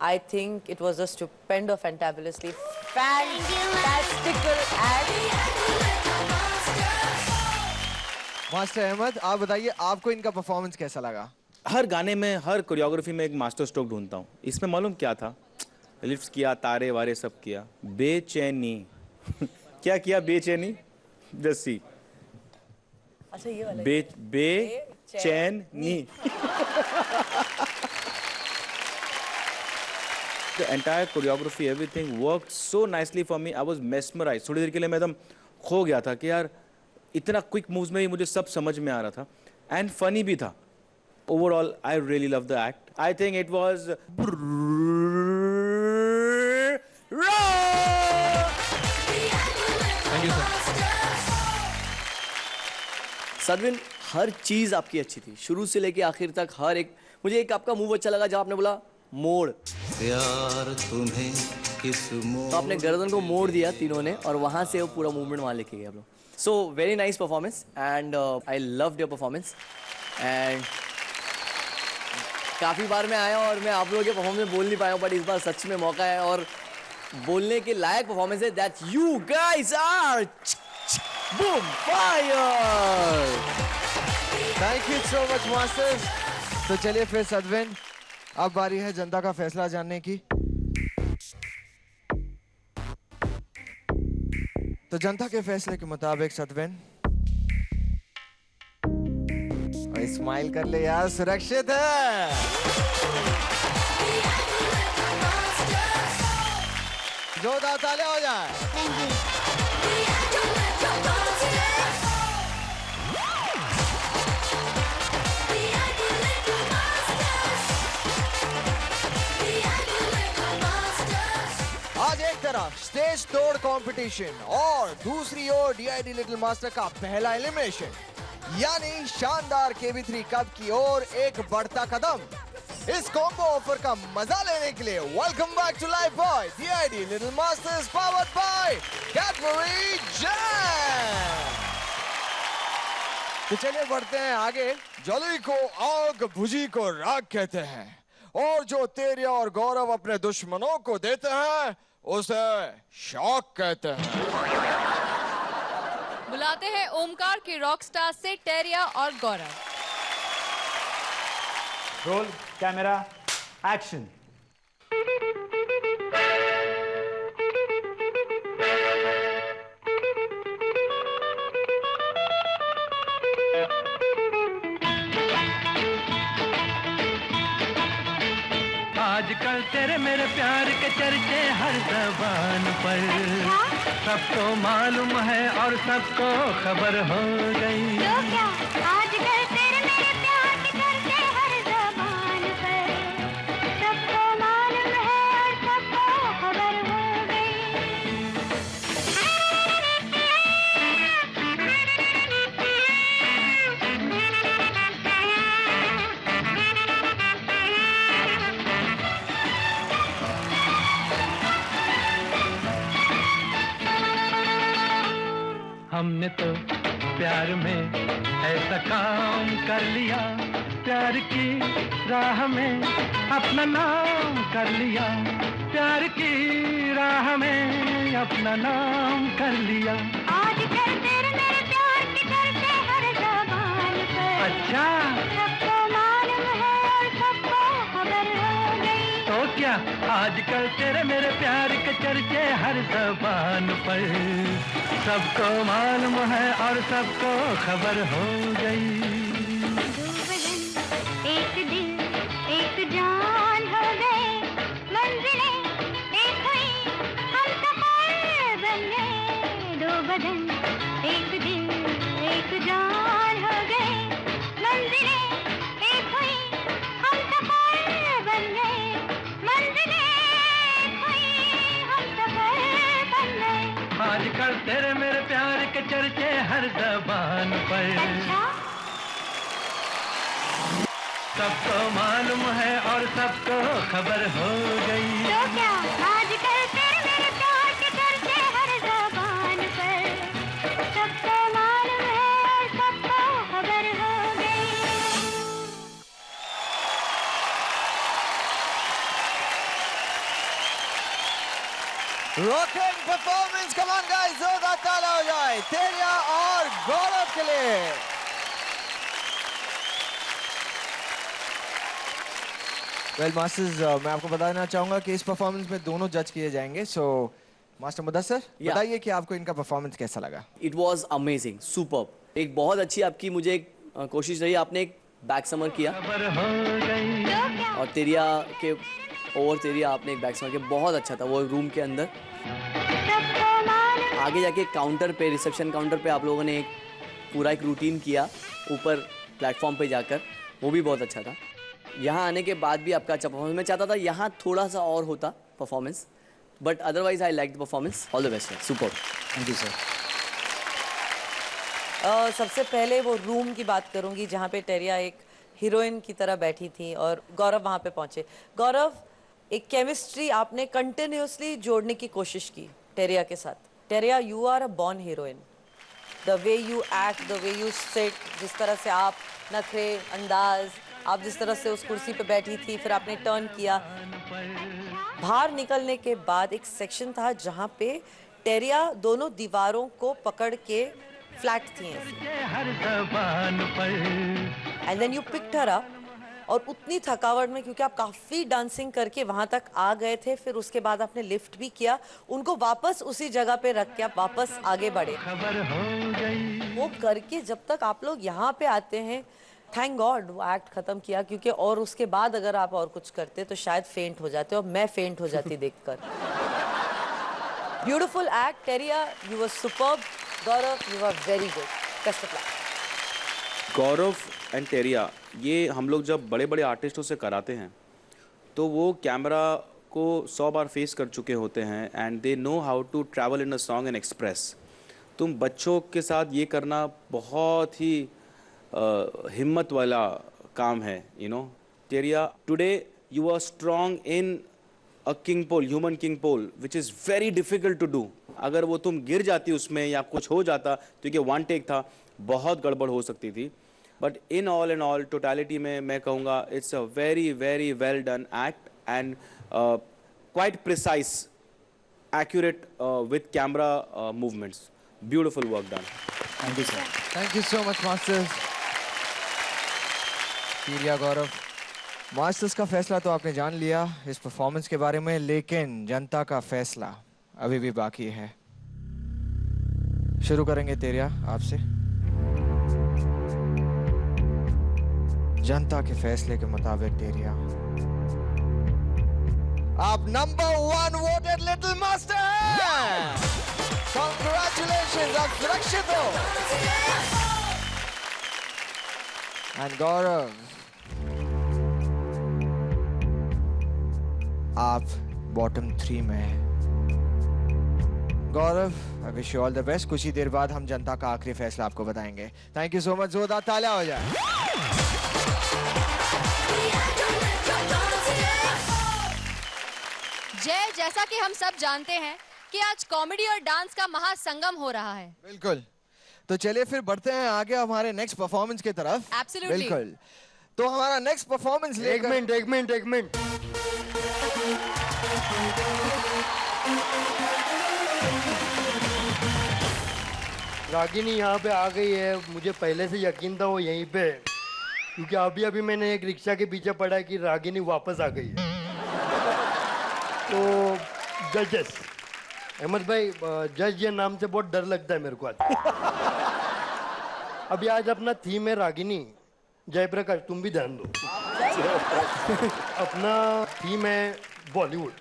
I think it was a stupendo, fantabulously fantastical act. Master Ahmed, आप बताइए आपको इनका परफॉर्मेंस कैसा लगा? हर गाने में, हर कोरियोग्राफी में एक मास्टर स्ट्रोक ढूंढता हूँ। इसमें मालूम क्या था, लिफ्ट किया, तारे वारे सब किया, बेचैनी क्या किया? बेचैनी जस्सी। अच्छा ये वाला बेचैनी। The entire choreography, everything worked so nicely for me. I was mesmerized. थोड़ी देर के लिए मैं एकदम खो गया था कि यार इतना क्विक मूव्स में ही मुझे सब समझ में आ रहा था, एंड फनी भी था। Overall, I really loved the act. I think it was Thank you sir. सदविन, हर चीज आपकी अच्छी थी, शुरू से लेके आखिर तक। हर एक, मुझे एक आपका मूव अच्छा लगा जब आपने बोला मोड़। प्यार तुम्हें किस मोड़, तो आपने गर्दन को मोड़ दिया तीनों ने, और वहां से वो पूरा मूवमेंट वहां लेके गए आप लोग। So very nice performance and I loved your performance. And काफी बार मैं आया और मैं आप लोगों के परफॉर्मेंस में बोल नहीं पाया हूँ, बट इस बार सच में मौका है और बोलने के लायक परफॉर्मेंस है। That you guys are boom fire. Thank you so much masters. तो चलिए फिर सदविन, अब बारी है जनता का फैसला जानने की। तो जनता के फैसले के मुताबिक सदविन, स्माइल कर ले यार, सुरक्षित है। जोरदार तालियां हो जाए। आज एक तरफ स्टेज तोड़ कंपटीशन और दूसरी ओर डीआईडी लिटिल मास्टर का पहला एलिमिनेशन, यानी शानदार KB3 कप की ओर एक बढ़ता कदम। इस कॉम्बो ऑफर का मजा लेने के लिए welcome back to Lifebuoy DID little masters powered by Cadbury gem. तो चलिए बढ़ते हैं आगे। जली को आग, भुजी को राग कहते हैं, और जो तेरे और गौरव अपने दुश्मनों को देते हैं उसे शौक कहते हैं। बुलाते हैं ओमकार के रॉक स्टार से टेरिया और गौरव। Roll camera action. आजकल तेरे मेरे प्यार के चर्चे हर ज़बान पर, सबको मालूम है और सबको खबर हो गई। तो क्या आजकल तेरे मेरे प्यार के चर्चे हर ज़बान पर, सबको मालूम है और सबको खबर हो गई। हमने तो प्यार में ऐसा काम कर लिया, प्यार की राह में अपना नाम कर लिया, प्यार की राह में अपना नाम कर लिया। आजकल तेरे मेरे प्यार के चर्चे हर ज़बान पर। अच्छा, सबको मालूम है और सबको खबर हो गई। तो क्या आजकल तेरे मेरे प्यार के चर्चे हर ज़बान पर, सबको मालूम है और सबको खबर हो गई। दो बदन एक दिल एक जान हो गए, मंजिलें एक हुई हम सफर बन गए। दो बदन एक दिल एक जान हो गए, मंजिलें एक हुई हम सफर बन गए। मंजिलें एक हुई हम सफर बन गए। आजकल तेरे मेरे प्यार के चर्चे हर ज़बान पर, सबको मालूम है और सबको खबर हो गई। तो क्या आजकल तेरे मेरे प्यार के चर्चे हर ज़बान पर, सबको मालूम है और सबको खबर हो गई। Rocking performance, come on guys, जोरदार ताला हो जाए तेरिया और गौरव के लिए। वेल मास्टर्स, मैं आपको बताना चाहूंगा कि इस परफॉर्मेंस में दोनों जज किए जाएंगे। सो मास्टर मुदस्सर, बताइए कि आपको इनका परफॉर्मेंस कैसा लगा? It was amazing, superb. एक बहुत अच्छी आपकी मुझे एक कोशिश रही, आपने एक बैक समर किया और तेरिया के ओवर तेरिया आपने एक बैक समर किया, बहुत अच्छा था वो रूम के अंदर। आगे जाके काउंटर पे, रिसेप्शन काउंटर पे आप लोगों ने एक पूरा एक रूटीन किया ऊपर प्लेटफॉर्म पे जाकर, वो भी बहुत अच्छा था। यहाँ आने के बाद भी आपका अच्छा परफॉर्मेंस, मैं चाहता था यहाँ थोड़ा सा और होता performance, but otherwise I like the performance. All the best sir, super. Thank you sir. सबसे पहले वो रूम की बात करूंगी जहाँ पे टेरिया एक हीरोइन की तरह बैठी थी और गौरव वहाँ पे पहुँचे। गौरव, एक केमिस्ट्री आपने कंटिन्यूसली जोड़ने की कोशिश की टेरिया के साथ। Teriya, you are a born heroine. The way you act, the way you sit, जिस तरह से आप नखरे अंदाज, आप जिस तरह से उस कुर्सी पे बैठी थी, फिर आपने टर्न किया। बाहर निकलने के बाद एक सेक्शन था जहाँ पे टेरिया दोनों दीवारों को पकड़ के फ्लैट थी and then you picked her up. और उतनी थकावट में, क्योंकि आप काफ़ी डांसिंग करके वहाँ तक आ गए थे, फिर उसके बाद आपने लिफ्ट भी किया, उनको वापस उसी जगह पे रख के आप वापस आगे बढ़े। वो करके जब तक आप लोग यहाँ पे आते हैं, थैंक गॉड वो एक्ट खत्म किया, क्योंकि और उसके बाद अगर आप और कुछ करते तो शायद फेंट हो जाते, और मैं फेंट हो जाती देखकर। Beautiful act Teriya, you were superb. Gaurav, you are very good, best of luck. Gaurav and Teriya, ये हम लोग जब बड़े बड़े आर्टिस्टों से कराते हैं तो वो कैमरा को 100 बार फेस कर चुके होते हैं and they know how to travel in a song and express. तुम बच्चों के साथ ये करना बहुत ही हिम्मत वाला काम है, you know. Teriya, today you are strong in a king pole, human king pole, which is very difficult to do. अगर वो तुम गिर जाती उसमें या कुछ हो जाता, क्योंकि वन टेक था, बहुत गड़बड़ हो सकती थी। बट इन ऑल टोटलिटी में मैं कहूँगा it's a very very well done act and quite precise, accurate with camera movements. Beautiful work done. Thank you sir. Thank you so much masters. Teriya, Gaurav, masters का फैसला तो आपने जान लिया इस परफॉर्मेंस के बारे में, लेकिन जनता का फैसला अभी भी बाकी है। शुरू करेंगे टेरिया आपसे। जनता के फैसले के मुताबिक टेरिया, आप नंबर 1 वोटेड लिटिल मास्टर हैं। कांग्रेचुलेशंस, आप सुरक्षित हो। एंड गौरव, आप बॉटम 3 में हैं। Gaurav, I wish you all the best. कुछ ही देर बाद हम जनता का आखिरी फैसला आपको बताएंगे। Thank you so much. जोरदार तालियां हो जाए। जय, जैसा कि हम सब जानते हैं कि आज कॉमेडी और डांस का महासंगम हो रहा है। बिल्कुल, तो चलिए फिर बढ़ते हैं आगे हमारे नेक्स्ट परफॉर्मेंस की तरफ। Absolutely. बिल्कुल, तो हमारा नेक्स्ट परफॉर्मेंस लेकर एक मिनट रागिनी यहाँ पे आ गई है, मुझे पहले से यकीन था वो यहीं पे है, क्योंकि अभी मैंने एक रिक्शा के पीछे पढ़ा कि रागिनी वापस आ गई है। तो जजेस, अहमद भाई, जज ये नाम से बहुत डर लगता है मेरे को आज। अभी आज अपना थीम है रागिनी। जयप्रकाश तुम भी ध्यान दो। अपना थीम है बॉलीवुड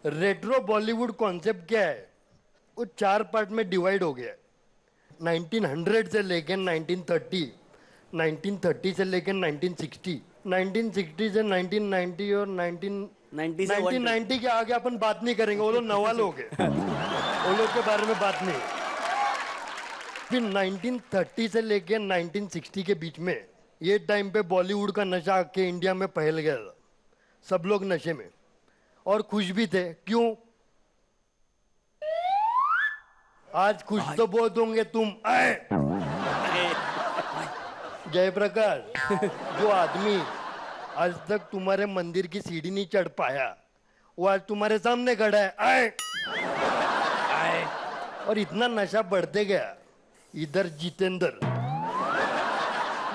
रेट्रो बॉलीवुड। कॉन्सेप्ट क्या है, वो 4 पार्ट में डिवाइड हो गया है। 1900 से लेकर 1930, 1930 से लेकर 1960, 1960 से 1990 और 1990 के आगे अपन बात नहीं करेंगे, वो लोग नवा लोग हैं, वो लोग के बारे में बात नहीं। फिर 1930 से लेकर 1960 के बीच में ये टाइम पे बॉलीवुड का नशा आके इंडिया में फैल गया था। सब लोग नशे में और खुश भी थे। क्यों? आज खुश तो बहुत होंगे तुम। आए जयप्रकाश, जो आदमी आज तक तुम्हारे मंदिर की सीढ़ी नहीं चढ़ पाया, वो आज तुम्हारे सामने खड़ा है। आए और इतना नशा बढ़ते गया। इधर जितेंद्र,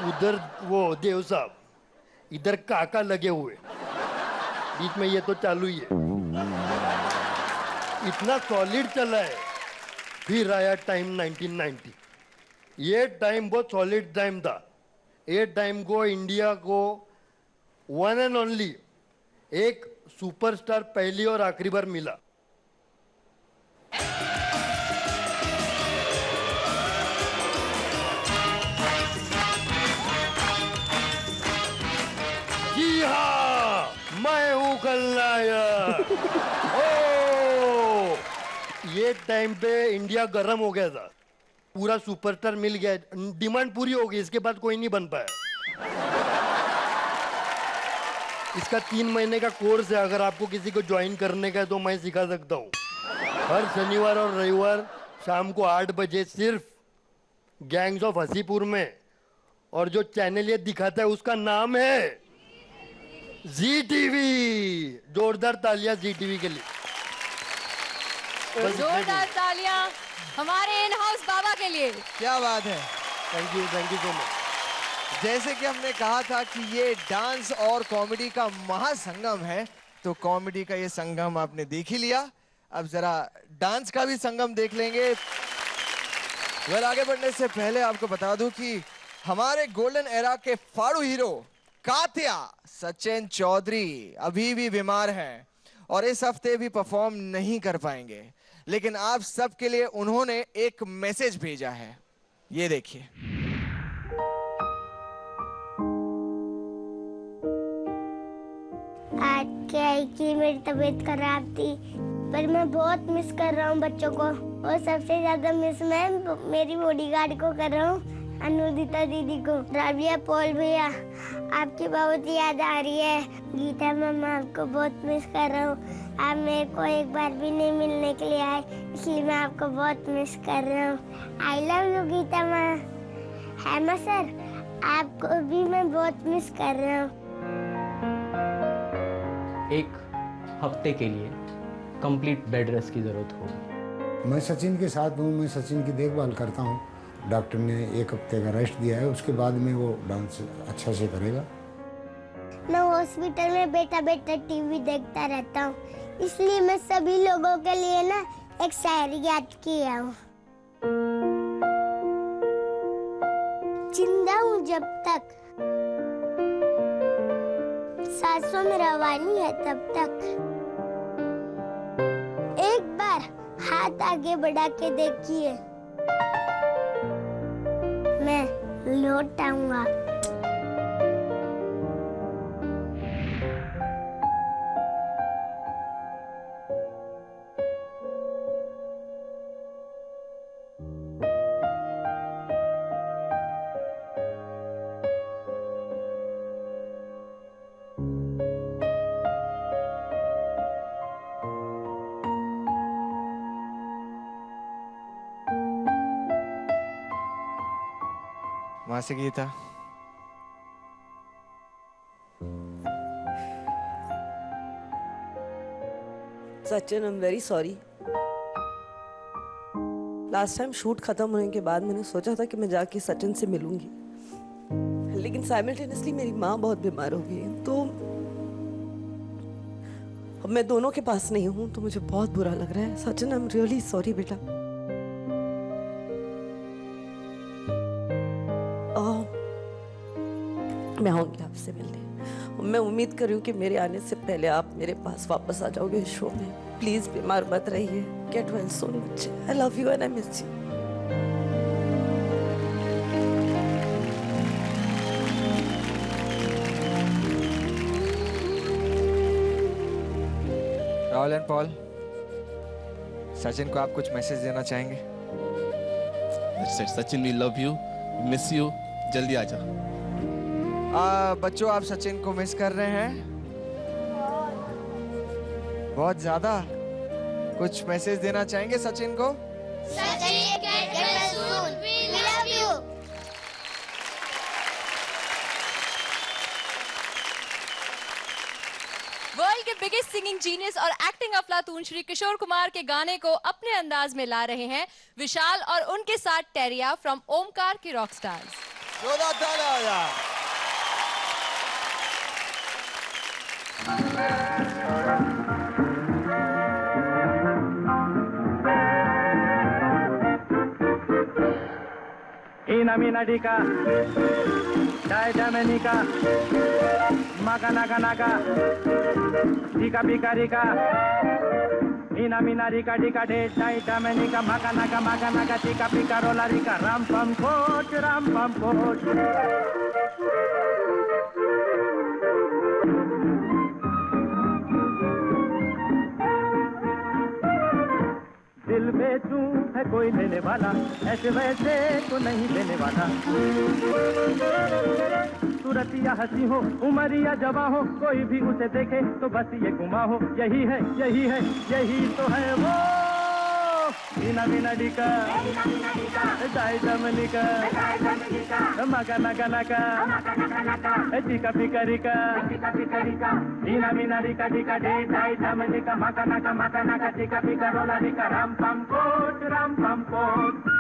उधर वो देव साहब, इधर काका लगे हुए, बीच में ये तो चालू ही है। इतना सॉलिड चला है। फिर आया टाइम 1990। ये टाइम बहुत सॉलिड टाइम था। ये टाइम को इंडिया को वन एंड ओनली एक सुपरस्टार पहली और आखिरी बार मिला। जी हाँ, मैं हूँ खलनायक। ओ, ये टाइम पे इंडिया गर्म हो गया था, पूरा सुपरस्टार मिल गया, डिमांड पूरी हो गई, इसके बाद कोई नहीं बन पाया। इसका 3 महीने का कोर्स है, अगर आपको किसी को ज्वाइन करने का है तो मैं सिखा सकता हूँ। हर शनिवार और रविवार शाम को 8 बजे सिर्फ गैंग्स ऑफ हसीपुर में। और जो चैनल ये दिखाता है उसका नाम है ZTV। जोरदार तालियां ZTV के लिए। जोरदार तालियां हमारे इन हाउस बाबा के लिए। क्या बात है। Thank you so much. जैसे कि हमने कहा था कि ये डांस और कॉमेडी का महासंगम है, तो कॉमेडी का ये संगम आपने देख ही लिया। अब जरा डांस का भी संगम देख लेंगे। वेल, आगे बढ़ने से पहले आपको बता दूं कि हमारे गोल्डन एरा के फाड़ू हीरो कातिया सचिन चौधरी अभी भी बीमार हैं और इस हफ्ते भी परफॉर्म नहीं कर पाएंगे, लेकिन आप सबके लिए उन्होंने एक मैसेज भेजा है, ये देखिए। आज क्या है कि मेरी तबीयत खराब थी, पर मैं बहुत मिस कर रहा हूँ बच्चों को, और सबसे ज्यादा मिस मैं मेरी बॉडीगार्ड को कर रहा हूँ, अनुदिता दीदी को। राबिया, पॉल भैया, आपकी बहुत याद आ रही है। गीता मैम, आपको बहुत मिस कर रहा हूँ। आप मेरे को एक बार भी नहीं मिलने के लिए आए, इसलिए मैं आपको बहुत मिस कर रहा हूँ। I love you Geeta ma'am. है ना सर, आपको भी मैं बहुत मिस कर रहा हूँ। एक हफ्ते के लिए कंप्लीट बेड रेस्ट की जरूरत होगी। मैं सचिन के साथ हूँ, मैं सचिन की देखभाल करता हूँ। डॉक्टर ने 1 हफ्ते का रेस्ट दिया है, उसके बाद में वो डांस अच्छा से करेगा। मैं हॉस्पिटल में बैठा बैठा टीवी देखता रहता हूँ, इसलिए मैं सभी लोगों के लिए ना एक शायरी याद किया हूँ। जिंदा हूँ जब तक, सांसों में रवानी है तब तक, एक बार हाथ आगे बढ़ा के देखिए, मैं लौट आऊंगा। वहां से Geeta, Sachin, I am very sorry. Last time shoot खत्म होने के बाद मैंने सोचा था कि मैं जाके सचिन से मिलूंगी, लेकिन साइमल्टेनियसली मेरी माँ बहुत बीमार हो गई है, तो अब मैं दोनों के पास नहीं हूँ, तो मुझे बहुत बुरा लग रहा है। Sachin, I am really sorry बेटा। मैं आऊंगी आपसे मिलने। मैं उम्मीद कर रही हूँ कि मेरे आने से पहले आप मेरे पास वापस आ जाओगे इस शो में। प्लीज बीमार मत रहिए। गेट वेल सून बच्चे। I love you and I miss you. Rahul and Paul, Sachin को आप कुछ मैसेज देना चाहेंगे? Sachin, we love you, miss you, जल्दी आ जा। बच्चों, आप सचिन को मिस कर रहे हैं? बहुत ज्यादा। कुछ मैसेज देना चाहेंगे सचिन को? Sachin, get well soon. We love you. World के बिगेस्ट सिंगिंग जीनियस और एक्टिंग अफलातून श्री किशोर कुमार के गाने को अपने अंदाज में ला रहे हैं विशाल और उनके साथ टेरिया फ्रॉम ओमकार के रॉक स्टार्स। जोरदार तालियां हो जाए। Ina mina dika, dai damenika, maga naga naga, dika bika dika. Ina mina dika dika de, dai damenika, maga naga, dika bika rola dika, ram pam coach, ram pam coach. दिल बेचूं है कोई लेने वाला, ऐसे वैसे तो नहीं देने वाला। सूरत या हंसी हो, उम्र या जवां हो, कोई भी उसे देखे तो बस ये गुमा हो। यही है, यही है, यही तो है वो। मीना मीना डिका, दाई दमनिका, मगा नगा नगा, चिका पिका रिका, मीना मीना डिका डिका डे, दाई दमनिका, मगा नगा, चिका पिका रोला डिका, राम पम कोट, राम पम कोट।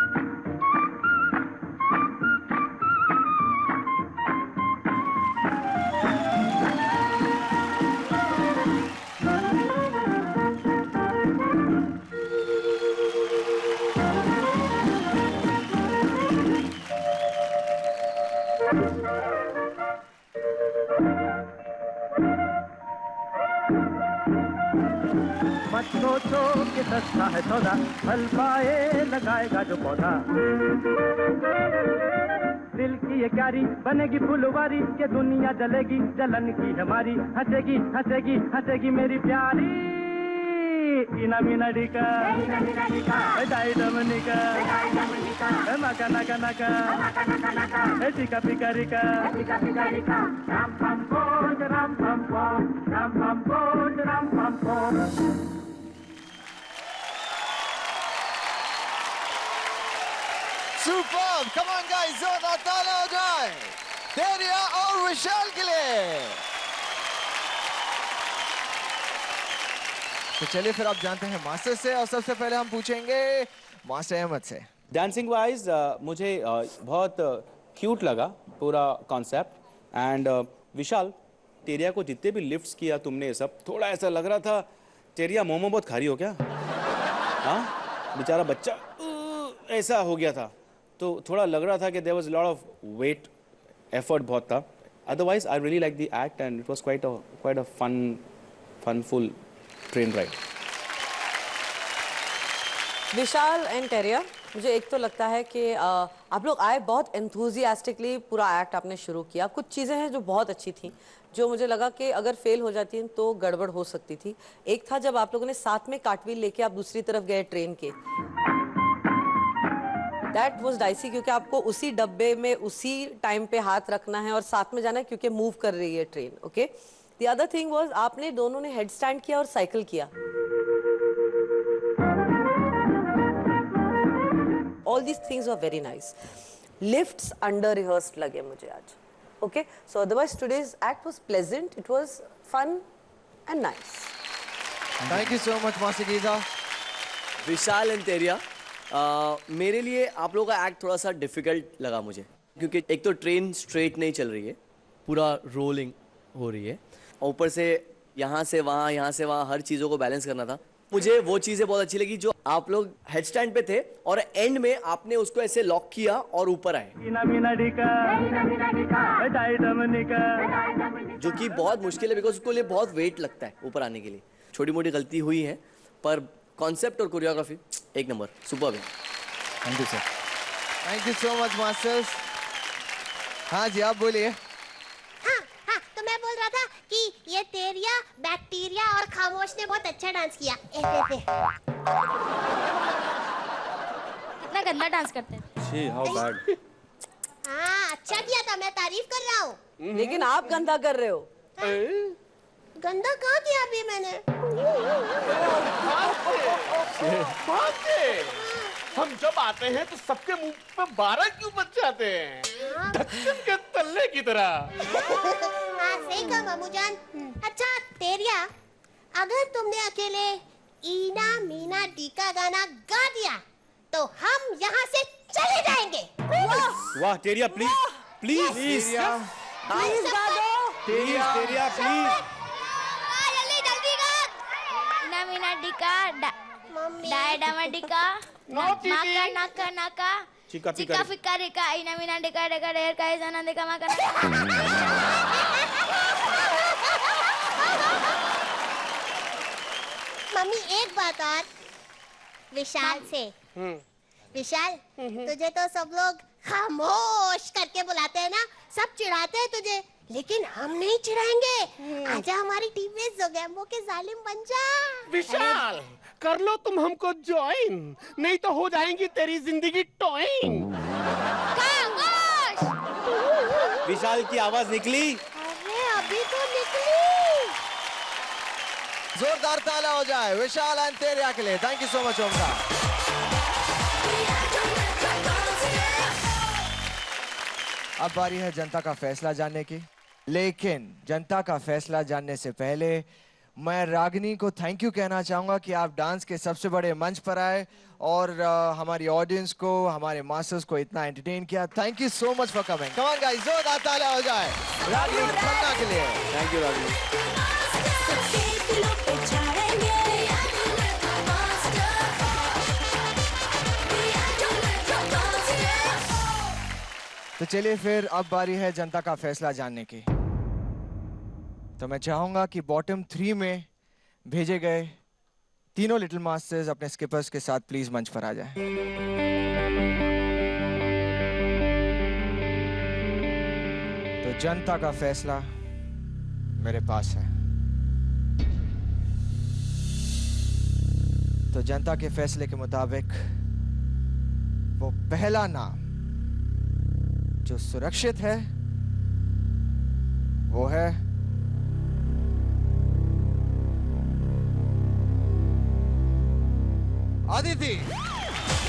मत सोचो कि सस्ता है सौदा, फल पाए लगाएगा जो पौधा। दिल की ये क्यारी बनेगी फुलवारी, ये दुनिया जलेगी जलन की हमारी। हंसेगी हंसेगी हंसेगी मेरी प्यारी। इना मीना डिका, दाई दमनिका, मका नका नका, चिका पिका रिका, राम पम कोट, राम पम कोट, राम पम कोट, राम पम कोट। सुपर, कम ऑन गाइस, जोरदार तालियां हो जाए टेरिया और विशाल के लिए। तो चलिए फिर आप जानते हैं मास्टर से, और सबसे पहले हम पूछेंगे मास्टर अहमद से। डांसिंग वाइज मुझे बहुत क्यूट लगा पूरा कॉन्सेप्ट। एंड विशाल, टेरिया को जितने भी लिफ्ट्स किया तुमने, ये सब थोड़ा ऐसा लग रहा था टेरिया मोमो बहुत खारी हो क्या? हाँ, बेचारा बच्चा ऐसा हो गया था, तो थोड़ा लग रहा था कि there was lot of weight, effort बहुत था। Otherwise I really like the act and it was quite a funful train ride. Vishal and Teriya, मुझे एक तो लगता है कि आप लोग आए बहुत एंथुजियास्टिकली, पूरा एक्ट आपने शुरू किया। कुछ चीज़ें हैं जो बहुत अच्छी थी, जो मुझे लगा कि अगर फेल हो जाती हैं तो गड़बड़ हो सकती थी। एक था जब आप लोगों ने साथ में कार्टव्हील लेके आप दूसरी तरफ गए ट्रेन के, दैट वॉज डाइसी, क्योंकि आपको उसी डब्बे में उसी टाइम पे हाथ रखना है और साथ में जाना है, क्योंकि मूव कर रही है train. Okay, the other thing was आपने दोनों ने हेड स्टैंड किया और साइकिल किया। All these things were very nice. Lifts under rehearsed लगे मुझे आज. Okay, so otherwise today's act was pleasant. It was fun and nice. Thank you so much master Geeta. Vishal and तेरिया, मेरे लिए आप लोगों का एक्ट थोड़ा सा डिफिकल्ट लगा मुझे, क्योंकि एक तो ट्रेन स्ट्रेट नहीं चल रही है, पूरा रोलिंग हो रही है, ऊपर से यहाँ से वहाँ हर चीज़ों को बैलेंस करना था। मुझे वो चीज़ें बहुत अच्छी लगी जो आप लोग हेड स्टैंड पे थे और एंड में आपने उसको ऐसे लॉक किया और ऊपर आए, जो कि बहुत मुश्किल है, बिकॉज उसको लिए बहुत वेट लगता है ऊपर आने के लिए। छोटी मोटी गलती हुई है, पर कॉन्सेप्ट और कोरियोग्राफी एक नंबर, सुपर है। Thank you sir. Thank you so much masters. हाँ जी, आप बोलिए। हाँ, तो मैं बोल रहा था कि ये तेरिया, बैक्टीरिया और खामोश ने बहुत अच्छा डांस किया। कितना गंदा डांस करते हैं। How bad. हाँ, अच्छा किया था, मैं तारीफ कर रहा हूँ। लेकिन आप गंदा कर रहे हो। गंदा कहाँ किया अभी मैंने? हम जब आते हैं तो सबके मुंह पे 12 क्यों बच जाते हैं, ढक्कन के तल्ले की तरह। हाँ, सही कहा मामू जान। अच्छा तेरिया, अगर तुमने अकेले ईना मीना डी का गाना गा दिया तो हम यहाँ से चले जाएंगे। वाह तेरिया, प्लीज प्लीज प्लीज गा दो। तेरिया प्लीज। जल्दी गा। ईना मीना डी का डाय डामा डी का नाका नाका नाका चिका चिका फिका रेका ईना मीना डी का डेका डेर का जाना देखा माका मम्मी एक बात और विशाल से। विशाल, तुझे तो सब लोग खामोश करके बुलाते हैं ना, सब चिढ़ाते हैं तुझे, लेकिन हम नहीं चिढ़ाएंगे। आजा हमारी टीम में जोगैम्बो के जालिम बन जा। विशाल, कर लो तुम हमको ज्वाइन, नहीं तो हो जाएंगी तेरी जिंदगी टॉइन। विशाल की आवाज निकली। अरे अभी तो निकली। जोरदार ताला हो जाए विशाल एंड तेरिया के लिए। Thank you so much Omkar. अब बारी है जनता का फैसला जानने की, लेकिन जनता का फैसला जानने से पहले मैं रागिनी को थैंक यू कहना चाहूंगा कि आप डांस के सबसे बड़े मंच पर आए और हमारी ऑडियंस को, हमारे मास्टर्स को इतना एंटरटेन किया। Thank you so much for coming. Come on guys, जोरदार ताला हो जाए रागिनी खन्ना के लिए। Thank you Ragini. तो चलिए फिर अब बारी है जनता का फैसला जानने की। तो मैं चाहूंगा कि बॉटम 3 में भेजे गए तीनों लिटिल मास्टर्स अपने स्किपर्स के साथ प्लीज मंच पर आ जाएं। तो जनता का फैसला मेरे पास है। तो जनता के फैसले के मुताबिक वो पहला नाम जो सुरक्षित है वो है अदिति।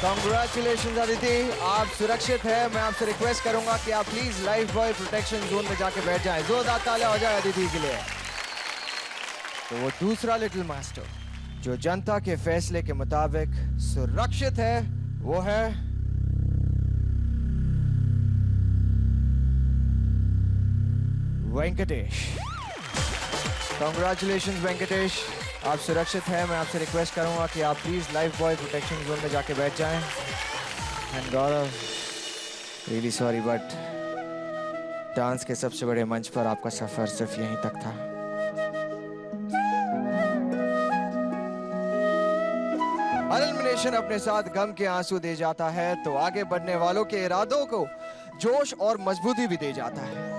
कांग्रेचुलेशंस अदिति, आप सुरक्षित है। मैं आपसे रिक्वेस्ट करूंगा कि आप please life boy protection zone में जाके बैठ जाएं। जोरदार तालियां हो जाए अदिति के लिए। तो वो दूसरा लिटिल मास्टर जो जनता के फैसले के मुताबिक सुरक्षित है वो है वेंकटेश। कांग्रेचुलेशंस वेंकटेश, आप सुरक्षित हैं। मैं आपसे रिक्वेस्ट करूंगा कि आप please life boy protection zone में जाके बैठ जाएं। And Gaurav, really sorry but dance के सबसे बड़े मंच पर आपका सफर सिर्फ यहीं तक था। हर एलिमिनेशन अपने साथ गम के आंसू दे जाता है, तो आगे बढ़ने वालों के इरादों को जोश और मजबूती भी दे जाता है।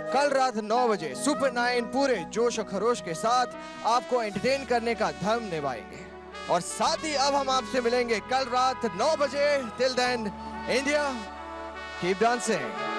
कल रात 9 बजे सुपर 9 पूरे जोश और खरोश के साथ आपको एंटरटेन करने का धर्म निभाएंगे। और साथ ही अब हम आपसे मिलेंगे कल रात 9 बजे। Till then, India keep dancing.